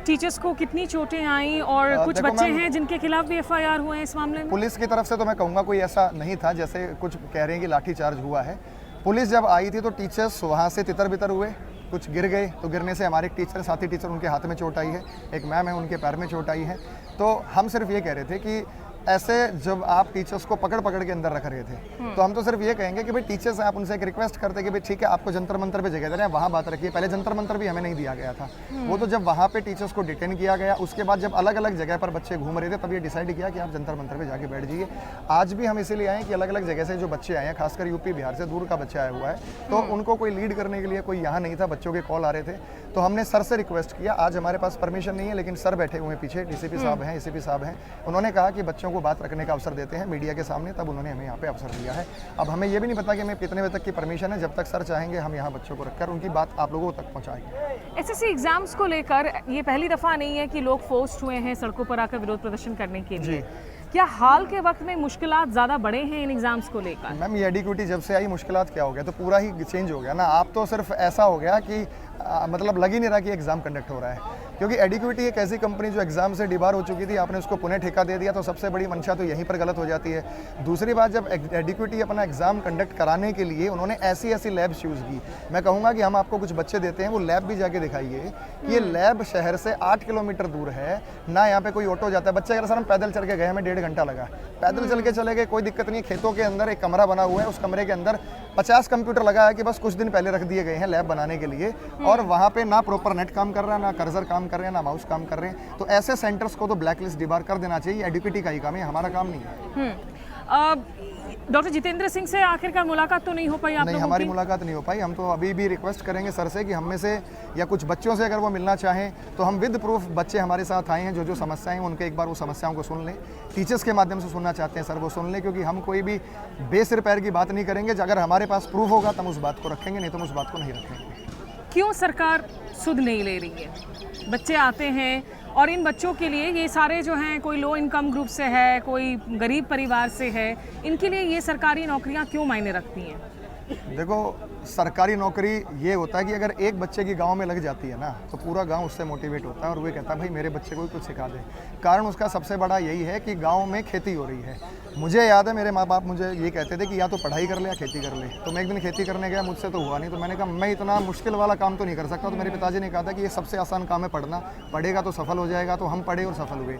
टीचर्स को कितनी चोटें आई और कुछ बच्चे हैं जिनके खिलाफ भी FIR हुए हैं इस मामले में?
पुलिस की तरफ से तो मैं कहूँगा कोई ऐसा नहीं था जैसे कुछ कह रहे हैं कि लाठीचार्ज हुआ है। पुलिस जब आई थी तो टीचर्स वहाँ से तितर बितर हुए, कुछ गिर गए, तो गिरने से हमारे एक टीचर, साथी टीचर, उनके हाथ में चोट आई है, एक मैम है उनके पैर में चोट आई है। तो हम सिर्फ ये कह रहे थे कि ऐसे जब आप टीचर्स को पकड़ के अंदर रख रहे थे तो हम तो सिर्फ ये कहेंगे कि भाई टीचर्स हैं, आप उनसे एक रिक्वेस्ट करते कि भाई ठीक है आपको जंतर मंतर पे जगह दे रहे हैं, वहाँ बात रखिए। पहले जंतर मंतर भी हमें नहीं दिया गया था, वो तो जब वहाँ पे टीचर्स को डिटेन किया गया, उसके बाद जब अलग अलग जगह पर बच्चे घूम रहे थे तब ये डिसाइड किया कि आप जंतर मंतर पे जाके बैठ जाइए। आज भी हम इसीलिए आए कि अलग अलग जगह से जो बच्चे आए हैं, खासकर यूपी बिहार से दूर का बच्चा आया हुआ है, तो उनको कोई लीड करने के लिए कोई यहाँ नहीं था, बच्चों के कॉल आ रहे थे। तो हमने सर से रिक्वेस्ट किया, आज हमारे पास परमिशन नहीं है लेकिन सर बैठे हुए हैं पीछे, DCP साहब हैं, ACP साहब हैं, उन्होंने कहा कि बच्चों को बात रखने का अवसर देते हैं मीडिया के सामने, तब उन्होंने हमें यहाँ पे अवसर दिया है। अब हमें ये भी नहीं पता कि हमें कितने बजे तक की परमिशन है, जब तक सर चाहेंगे हम यहाँ बच्चों को रखकर उनकी बात आप लोगों तक पहुँचाएंगे।
SSC एग्जाम्स को लेकर ये पहली दफ़ा नहीं है कि लोग फोर्स्ड हुए हैं सड़कों पर आकर विरोध प्रदर्शन करने के लिए। क्या हाल के वक्त में मुश्किलात ज़्यादा बढ़े हैं इन एग्जाम्स को लेकर?
मैम ये एडिक्विटी जब से आई मुश्किलात क्या हो गया, तो पूरा ही चेंज हो गया ना। आप तो सिर्फ ऐसा हो गया कि मतलब लग ही नहीं रहा कि एग्ज़ाम कंडक्ट हो रहा है, क्योंकि एडिक्विटी एक ऐसी कंपनी जो एग्जाम से डिबार हो चुकी थी, आपने उसको पुनः ठेका दे दिया, तो सबसे बड़ी मंशा तो यहीं पर गलत हो जाती है। दूसरी बात, जब एडिक्विटी अपना एग्जाम कंडक्ट कराने के लिए उन्होंने ऐसी ऐसी लैब्स यूज़ की, मैं कहूँगा कि हम आपको कुछ बच्चे देते हैं, वो लैब भी जाके दिखाइए। ये लैब शहर से 8 किलोमीटर दूर है ना, यहाँ पे कोई ऑटो जाता है। बच्चे अगर सर हम पैदल चल के गए, हमें 1.5 घंटा लगा, पैदल चल के चले गए, कोई दिक्कत नहीं है। खेतों के अंदर एक कमरा बना हुआ है, उस कमरे के अंदर 50 कंप्यूटर लगा है कि बस कुछ दिन पहले रख दिए गए हैं लैब बनाने के लिए, और वहाँ पे ना प्रॉपर नेट काम कर रहा है, ना कर्सर काम कर रहे हैं, ना माउस काम कर रहे हैं। तो ऐसे सेंटर्स को तो ब्लैक लिस्ट डिबार कर देना चाहिए। एडिक्विटी का ही काम है, हमारा काम नहीं है।
डॉक्टर जितेंद्र सिंह से आखिरकार मुलाकात तो नहीं हो पाई आप
नहीं,
लोगों
हमारी
की?
मुलाकात नहीं हो पाई। हम तो अभी भी रिक्वेस्ट करेंगे सर से कि हम में से या कुछ बच्चों से अगर वो मिलना चाहें तो हम विद प्रूफ, बच्चे हमारे साथ आए हैं, जो जो समस्याएं हैं उनके एक बार वो समस्याओं को सुन लें। टीचर्स के माध्यम से सुनना चाहते हैं सर वो सुन लें, क्योंकि हम कोई भी बेसिर पैर की बात नहीं करेंगे। अगर हमारे पास प्रूफ होगा तब उस बात को रखेंगे, नहीं तो हम उस बात को नहीं रखेंगे।
क्यों सरकार सुध नहीं ले रही है? बच्चे आते हैं और इन बच्चों के लिए, ये सारे जो हैं कोई लो इनकम ग्रुप से है, कोई गरीब परिवार से है, इनके लिए ये सरकारी नौकरियां क्यों मायने रखती हैं?
देखो, सरकारी नौकरी ये होता है कि अगर एक बच्चे की गांव में लग जाती है ना तो पूरा गांव उससे मोटिवेट होता है और वो कहता है भाई मेरे बच्चे को भी कुछ सिखा दे। कारण उसका सबसे बड़ा यही है कि गांव में खेती हो रही है। मुझे याद है मेरे माँ बाप मुझे ये कहते थे कि या तो पढ़ाई कर ले या खेती कर ले। तो मैं एक दिन खेती करने गया, मुझसे तो हुआ नहीं। तो मैंने कहा मैं इतना मुश्किल वाला काम तो नहीं कर सकता। तो मेरे पिताजी ने कहा था कि ये सबसे आसान काम है पढ़ना, पढ़ेगा तो सफल हो जाएगा। तो हम पढ़े और सफल हुए।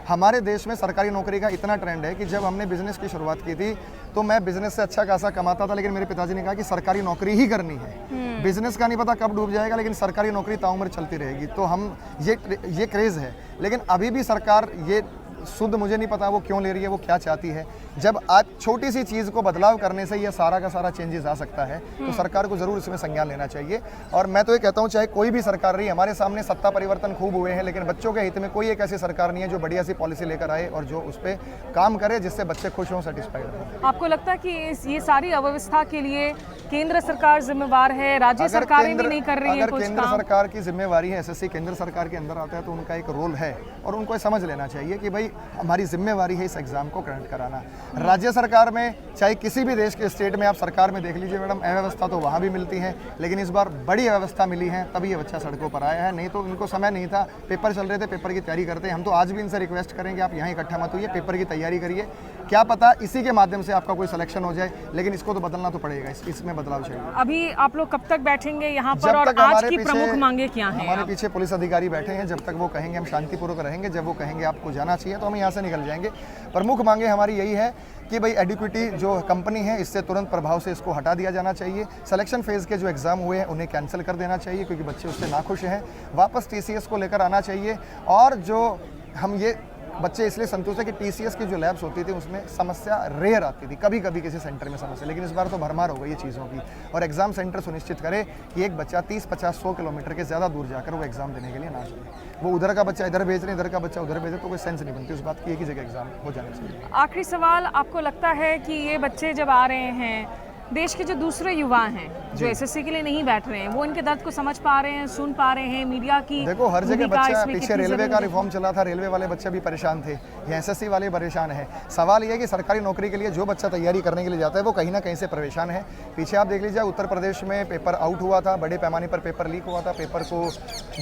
हमारे देश में सरकारी नौकरी का इतना ट्रेंड है कि जब हमने बिजनेस की शुरुआत की थी तो मैं बिजनेस से अच्छा खासा कमाता था, लेकिन मेरे पिताजी ने कहा कि सरकारी नौकरी ही करनी है। बिजनेस का नहीं पता कब डूब जाएगा, लेकिन सरकारी नौकरी ताउम्र चलती रहेगी। तो हम ये क्रेज़ है। लेकिन अभी भी सरकार ये शुद्ध, मुझे नहीं पता वो क्यों ले रही है, वो क्या चाहती है। जब आज छोटी सी चीज़ को बदलाव करने से ये सारा का सारा चेंजेस आ सकता है, तो सरकार को ज़रूर इसमें संज्ञान लेना चाहिए। और मैं तो ये कहता हूँ चाहे कोई भी सरकार रही, हमारे सामने सत्ता परिवर्तन खूब हुए हैं, लेकिन बच्चों के हित में कोई एक ऐसी सरकार नहीं है जो बढ़िया सी पॉलिसी लेकर आए और जो उस पर काम करे जिससे बच्चे खुश हों, सेटिस्फाइड हों।
आपको लगता है कि ये सारी अव्यवस्था के लिए केंद्र सरकार जिम्मेवार है, राज्य सरकारें भी नहीं कर रही है कुछ काम?
केंद्र सरकार की जिम्मेवारी है, एसएससी केंद्र सरकार के अंदर आता है तो उनका एक रोल है और उनको समझ लेना चाहिए कि भाई हमारी जिम्मेवारी है इस एग्जाम को कंडक्ट कराना। राज्य सरकार में, चाहे किसी भी देश के स्टेट में आप सरकार में देख लीजिए मैडम, अव्यवस्था तो वहाँ भी मिलती है, लेकिन इस बार बड़ी अव्यवस्था मिली है तभी ये बच्चा सड़कों पर आया है। नहीं तो उनको समय नहीं था, पेपर चल रहे थे, पेपर की तैयारी करते हैं। हम तो आज भी इनसे रिक्वेस्ट करेंगे आप यहाँ इकट्ठा मत होइए, पेपर की तैयारी करिए। क्या पता इसी के माध्यम से आपका कोई सिलेक्शन हो जाए, लेकिन इसको तो बदलना तो पड़ेगा, इसमें बदलाव चाहिए।
अभी आप लोग कब तक बैठेंगे यहाँ पर और आज की प्रमुख मांगे क्या हैं?
हमारे पीछे पुलिस अधिकारी बैठे हैं, जब तक वो कहेंगे हम शांतिपूर्वक रहेंगे, जब वो कहेंगे आपको जाना चाहिए तो हम यहाँ से निकल जाएंगे। प्रमुख मांगे हमारी यही है कि भाई एडिक्विटी जो कंपनी है इससे तुरंत प्रभाव से इसको हटा दिया जाना चाहिए। सिलेक्शन फेज़ के जो एग्ज़ाम हुए हैं उन्हें कैंसिल कर देना चाहिए क्योंकि बच्चे उससे नाखुश हैं। वापस टीसीएस को लेकर आना चाहिए। और जो हम ये बच्चे इसलिए संतुष्ट है कि टीसीएस की जो लैब्स होती थी उसमें समस्या रेयर आती थी, कभी कभी किसी सेंटर में समस्या, लेकिन इस बार तो भरमार हो गई ये चीज़ों की। और एग्ज़ाम सेंटर सुनिश्चित करे कि एक बच्चा 30, 50, 100 किलोमीटर के ज़्यादा दूर जाकर वो एग्ज़ाम देने के लिए ना जाए। वो उधर का बच्चा इधर भेज रहे, इधर का बच्चा उधर भेज रहे, तो कोई सेंस नहीं बनती उस बात की। एक ही जगह एग्ज़ाम हो जाना चाहिए।
आखिरी सवाल, आपको लगता है कि ये बच्चे जब आ रहे हैं, देश के जो दूसरे युवा हैं जो एसएससी के लिए नहीं बैठ रहे हैं, वो इनके दर्द को समझ पा रहे हैं, सुन पा रहे हैं? मीडिया की
देखो हर जगह बच्चा, पीछे रेलवे का रिफॉर्म चला था, रेलवे वाले बच्चे भी परेशान थे, ये एसएससी वाले परेशान है। सवाल ये है कि सरकारी नौकरी के लिए जो बच्चा तैयारी करने के लिए जाता है वो कहीं ना कहीं से परेशान है। पीछे आप देख लीजिए उत्तर प्रदेश में पेपर आउट हुआ था, बड़े पैमाने पर पेपर लीक हुआ था, पेपर को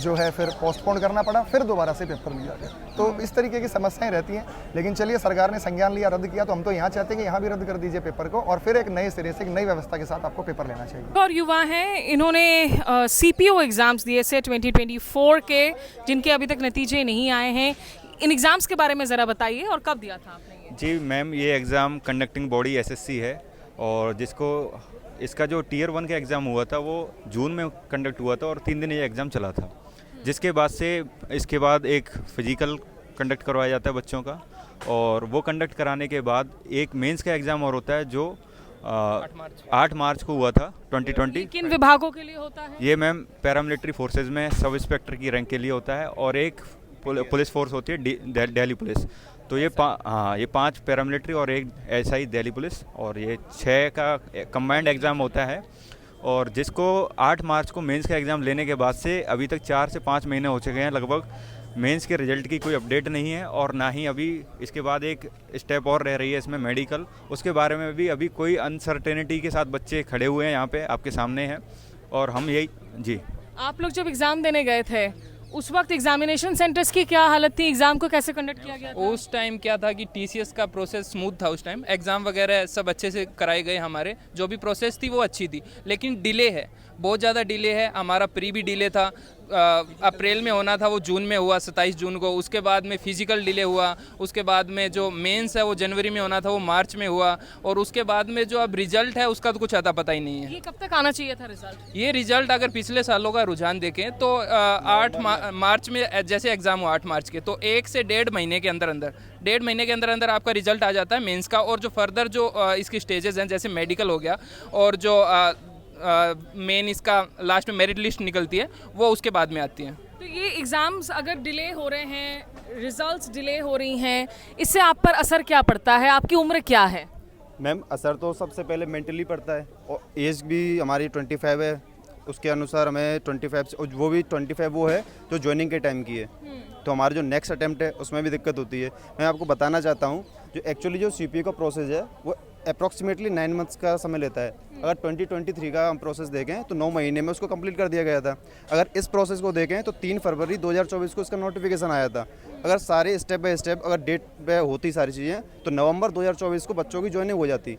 जो है फिर पोस्टपोन करना पड़ा, फिर दोबारा से पेपर लिया गया। तो इस तरीके की समस्याएं रहती हैं। लेकिन चलिए सरकार ने संज्ञान लिया, रद्द किया, तो हम तो यहाँ चाहते हैं कि यहाँ भी रद्द कर दीजिए पेपर को और फिर एक नए सिरे से, एक नई व्यवस्था के साथ आपको पेपर लेना चाहिए।
और युवा हैं, इन्होंने सीपीओ एग्जाम्स दिए से 2024 के, जिनके अभी तक नतीजे नहीं आए हैं। इन एग्जाम्स के बारे में ज़रा बताइए और कब दिया था आपने?
जी मैम, ये एग्ज़ाम कंडक्टिंग बॉडी एसएससी है और जिसको इसका जो टीयर 1 का एग्ज़ाम हुआ था वो जून में कंडक्ट हुआ था और 3 दिन ये एग्ज़ाम चला था। जिसके बाद से इसके बाद एक फिजिकल कंडक्ट करवाया जाता है बच्चों का और वो कंडक्ट कराने के बाद एक मेंस का एग्ज़ाम और होता है जो 8 मार्च को हुआ था 2020।
किन विभागों के लिए होता है
ये? मैम पैरामिलिट्री फोर्सेज में सब इंस्पेक्टर की रैंक के लिए होता है और एक पुलिस फोर्स होती है दिल्ली पुलिस। तो ये ये 5 पैरामिलिट्री और एक एसआई दिल्ली पुलिस और ये 6 का कंबाइंड एग्ज़ाम होता है। और जिसको 8 मार्च को मेंस का एग्ज़ाम लेने के बाद से अभी तक 4 से 5 महीने हो चुके हैं लगभग। मेंस के रिजल्ट की कोई अपडेट नहीं है और ना ही अभी इसके बाद एक स्टेप और रह रही है इसमें मेडिकल, उसके बारे में भी अभी कोई अनसर्टेनिटी के साथ बच्चे खड़े हुए हैं यहाँ पे आपके सामने हैं। और हम यही जी,
आप लोग जब एग्ज़ाम देने गए थे उस वक्त एग्जामिनेशन सेंटर्स की क्या हालत थी? एग्जाम को कैसे कंडक्ट किया गया था?
उस टाइम क्या था कि टीसीएस का प्रोसेस स्मूथ था। उस टाइम एग्ज़ाम वगैरह सब अच्छे से कराए गए, हमारे जो भी प्रोसेस थी वो अच्छी थी, लेकिन डिले है, बहुत ज़्यादा डिले है। हमारा प्री भी डिले था, अप्रैल में होना था वो जून में हुआ 27 जून को, उसके बाद में फिजिकल डिले हुआ, उसके बाद में जो मेंस है वो जनवरी में होना था वो मार्च में हुआ, और उसके बाद में जो अब रिजल्ट है उसका तो कुछ अता पता ही नहीं है।
ये कब तक आना चाहिए था रिजल्ट?
ये रिजल्ट अगर पिछले सालों का रुझान देखें तो 8 मार्च में जैसे एग्ज़ाम हुआ 8 मार्च के, तो 1 से 1.5 महीने के अंदर अंदर आपका रिजल्ट आ जाता है मेंस का। और जो फर्दर जो इसकी स्टेजेस हैं जैसे मेडिकल हो गया और जो मेन इसका लास्ट में मेरिट लिस्ट निकलती है वो उसके बाद में आती है।
तो ये एग्ज़ाम्स अगर डिले हो रहे हैं, रिजल्ट्स डिले हो रही हैं, इससे आप पर असर क्या पड़ता है? आपकी उम्र क्या है?
मैम असर तो सबसे पहले मेंटली पड़ता है, और एज भी हमारी 25 है, उसके अनुसार हमें 25 से, वो भी 25 वो है जो ज्वाइनिंग के टाइम की है, तो हमारा जो नेक्स्ट अटेम्प्ट है उसमें भी दिक्कत होती है। मैं आपको बताना चाहता हूँ जो एक्चुअली जो CPA का प्रोसेस है वो अप्रॉक्सीमेटली 9 मंथ्स का समय लेता है। अगर 2023 का हम प्रोसेस देखें तो 9 महीने में उसको कंप्लीट कर दिया गया था। अगर इस प्रोसेस को देखें तो 3 फरवरी 2024 को इसका नोटिफिकेशन आया था। अगर सारे स्टेप बाय स्टेप अगर डेट पे होती सारी चीज़ें तो नवंबर 2024 को बच्चों की ज्वाइनिंग हो जाती।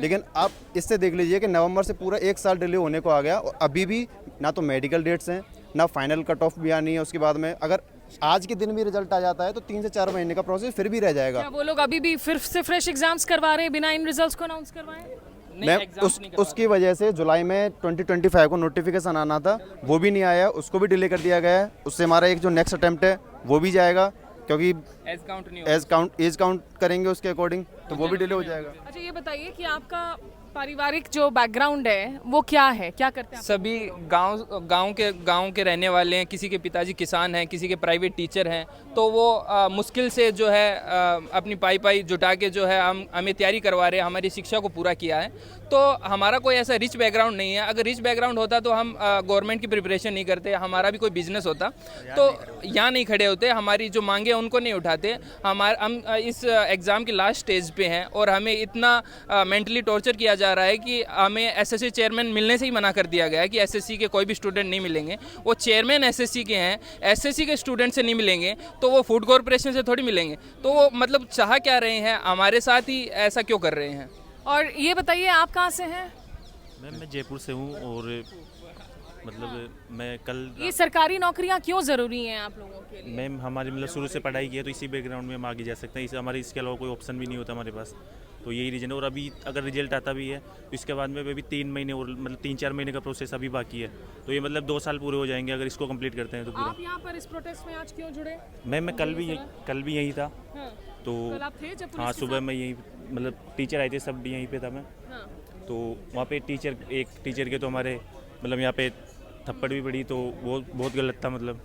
लेकिन आप इससे देख लीजिए कि नवंबर से पूरा 1 साल डिले होने को आ गया, और अभी भी ना तो मेडिकल डेट्स हैं ना फाइनल कट ऑफ भी आनी है। उसके बाद में अगर आज के दिन भी रिजल्ट आ जाता है तो 3 से 4 महीने का प्रोसेस फिर भी रह जाएगा।
क्या वो लोग अभी भी फिर से फ्रेश एग्जाम्स करवा रहे हैं बिना इन रिजल्ट्स को अनाउंस करवाए?
मैं उसकी वजह से जुलाई में 2025 को नोटिफिकेशन आना था, वो भी नहीं आया, उसको भी डिले कर दिया गया है। उससे हमारा एक जो नेक्स्ट अटेम्प्ट है वो भी जाएगा, क्योंकि एज काउंट करेंगे उसके अकॉर्डिंग, तो वो भी डिले हो जाएगा।
अच्छा ये बताइए कि आपका पारिवारिक जो बैकग्राउंड है वो क्या है, क्या करते हैं?
सभी गांव के रहने वाले हैं, किसी के पिताजी किसान हैं, किसी के प्राइवेट टीचर हैं, तो वो मुश्किल से जो है अपनी पाई जुटा के जो है हमें तैयारी करवा रहे हैं, हमारी शिक्षा को पूरा किया है। तो हमारा कोई ऐसा रिच बैकग्राउंड नहीं है। अगर रिच बैकग्राउंड होता तो हम गवर्नमेंट की प्रिपरेशन नहीं करते, हमारा भी कोई बिजनेस होता तो यहाँ नहीं खड़े होते, हमारी जो मांगे उनको नहीं उठाते। हम इस एग्ज़ाम की लास्ट स्टेज पे हैं और हमें इतना मेंटली टॉर्चर किया जा रहा है कि हमें SSC चेयरमैन मिलने से ही मना कर दिया गया है कि SSC के कोई भी स्टूडेंट नहीं मिलेंगे। वो चेयरमैन SSC के हैं, SSC के स्टूडेंट से नहीं मिलेंगे तो वो फूड कॉरपोरेशन से थोड़ी मिलेंगे। तो वो मतलब चाह क्या रहे हैं, हमारे साथ ही ऐसा क्यों कर रहे हैं?
और ये बताइए आप कहाँ से हैं?
मैम मैं जयपुर से हूँ, और मतलब मैं कल
ये सरकारी नौकरियाँ क्यों ज़रूरी हैं आप लोगों के लिए?
मैम हमारी मतलब शुरू से पढ़ाई की है तो इसी बैकग्राउंड में हम आगे जा सकते हैं, हमारे इसके अलावा कोई ऑप्शन भी नहीं होता हमारे पास, तो यही रीज़न है। और अभी अगर रिजल्ट आता भी है तो इसके बाद में अभी 3 महीने और मतलब 3-4 महीने का प्रोसेस अभी बाकी है, तो ये मतलब 2 साल पूरे हो जाएंगे अगर इसको कंप्लीट करते हैं तो पूरा।
आप यहाँ पर इस प्रोटेस्ट में आज क्यों जुड़े?
मैम मैं कल भी यहीं था। तो
कल आप थे जब
हाँ, सुबह मैं यहीं मतलब टीचर आए थे, सब भी यहीं पे था मैं। तो वहाँ पे एक टीचर के तो हमारे मतलब यहाँ पे थप्पड़ भी पड़ी, तो वो बहुत गलत था मतलब।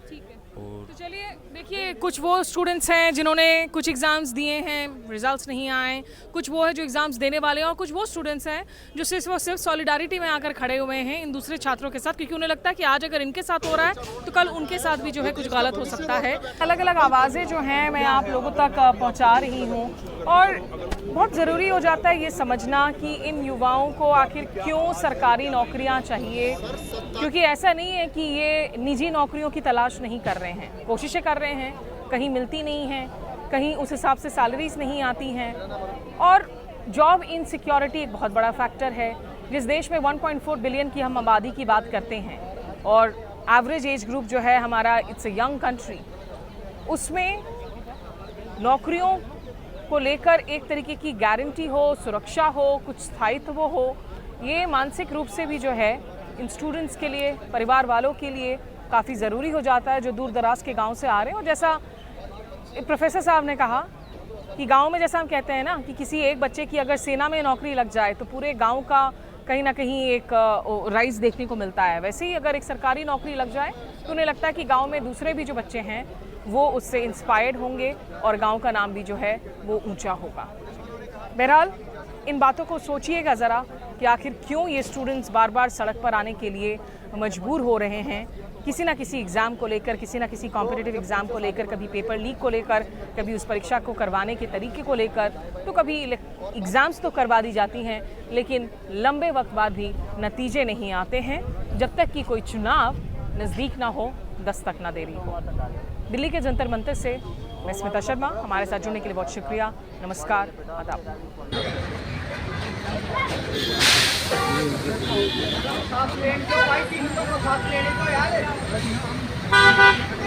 ठीक है, तो चलिए देखिए कुछ वो स्टूडेंट्स हैं जिन्होंने कुछ एग्ज़ाम्स दिए हैं, रिजल्ट्स नहीं आए, कुछ वो है जो एग्ज़ाम्स देने वाले हैं, और कुछ वो स्टूडेंट्स हैं जो सिर्फ सॉलिडारिटी में आकर खड़े हुए हैं इन दूसरे छात्रों के साथ, क्योंकि उन्हें लगता है कि आज अगर इनके साथ हो रहा है तो कल उनके साथ भी जो है कुछ गलत हो सकता है। अलग अलग आवाज़ें जो हैं मैं आप लोगों तक पहुँचा रही हूँ, और बहुत ज़रूरी हो जाता है ये समझना कि इन युवाओं को आखिर क्यों सरकारी नौकरियाँ चाहिए, क्योंकि ऐसा नहीं है कि ये निजी नौकरियों की तलाश नहीं कर रहे हैं, कोशिशें कर रहे हैं, कहीं मिलती नहीं हैं, कहीं उस हिसाब से सैलरीज नहीं आती हैं, और जॉब इनसिक्योरिटी एक बहुत बड़ा फैक्टर है। जिस देश में 1.4 बिलियन की हम आबादी की बात करते हैं और एवरेज एज ग्रुप जो है हमारा इट्स अ यंग कंट्री, उसमें नौकरियों को लेकर एक तरीके की गारंटी हो, सुरक्षा हो, कुछ स्थायित्व हो, ये मानसिक रूप से भी जो है इन स्टूडेंट्स के लिए, परिवार वालों के लिए काफ़ी ज़रूरी हो जाता है जो दूर दराज के गांव से आ रहे हैं। और जैसा प्रोफेसर साहब ने कहा कि गांव में जैसा हम कहते हैं ना कि किसी एक बच्चे की अगर सेना में नौकरी लग जाए तो पूरे गांव का कहीं ना कहीं एक राइज देखने को मिलता है, वैसे ही अगर एक सरकारी नौकरी लग जाए तो उन्हें लगता है कि गांव में दूसरे भी जो बच्चे हैं वो उससे इंस्पायर्ड होंगे और गांव का नाम भी जो है वो ऊंचा होगा। बहरहाल इन बातों को सोचिएगा ज़रा कि आखिर क्यों ये स्टूडेंट्स बार बार सड़क पर आने के लिए मजबूर हो रहे हैं, किसी ना किसी एग्ज़ाम को लेकर, किसी ना किसी कॉम्पिटिटिव एग्ज़ाम को लेकर, कभी पेपर लीक को लेकर, कभी उस परीक्षा को करवाने के तरीके को लेकर, तो कभी एग्ज़ाम्स तो करवा दी जाती हैं लेकिन लंबे वक्त बाद भी नतीजे नहीं आते हैं जब तक कि कोई चुनाव नज़दीक ना हो, दस्तक ना दे रही हो। दिल्ली के जंतर मंतर से मैं स्मिता शर्मा, हमारे साथ जुड़ने के लिए बहुत शुक्रिया, नमस्कार, आदाब।
सांस लेने को भाई, 300 को सांस लेने को यार।
है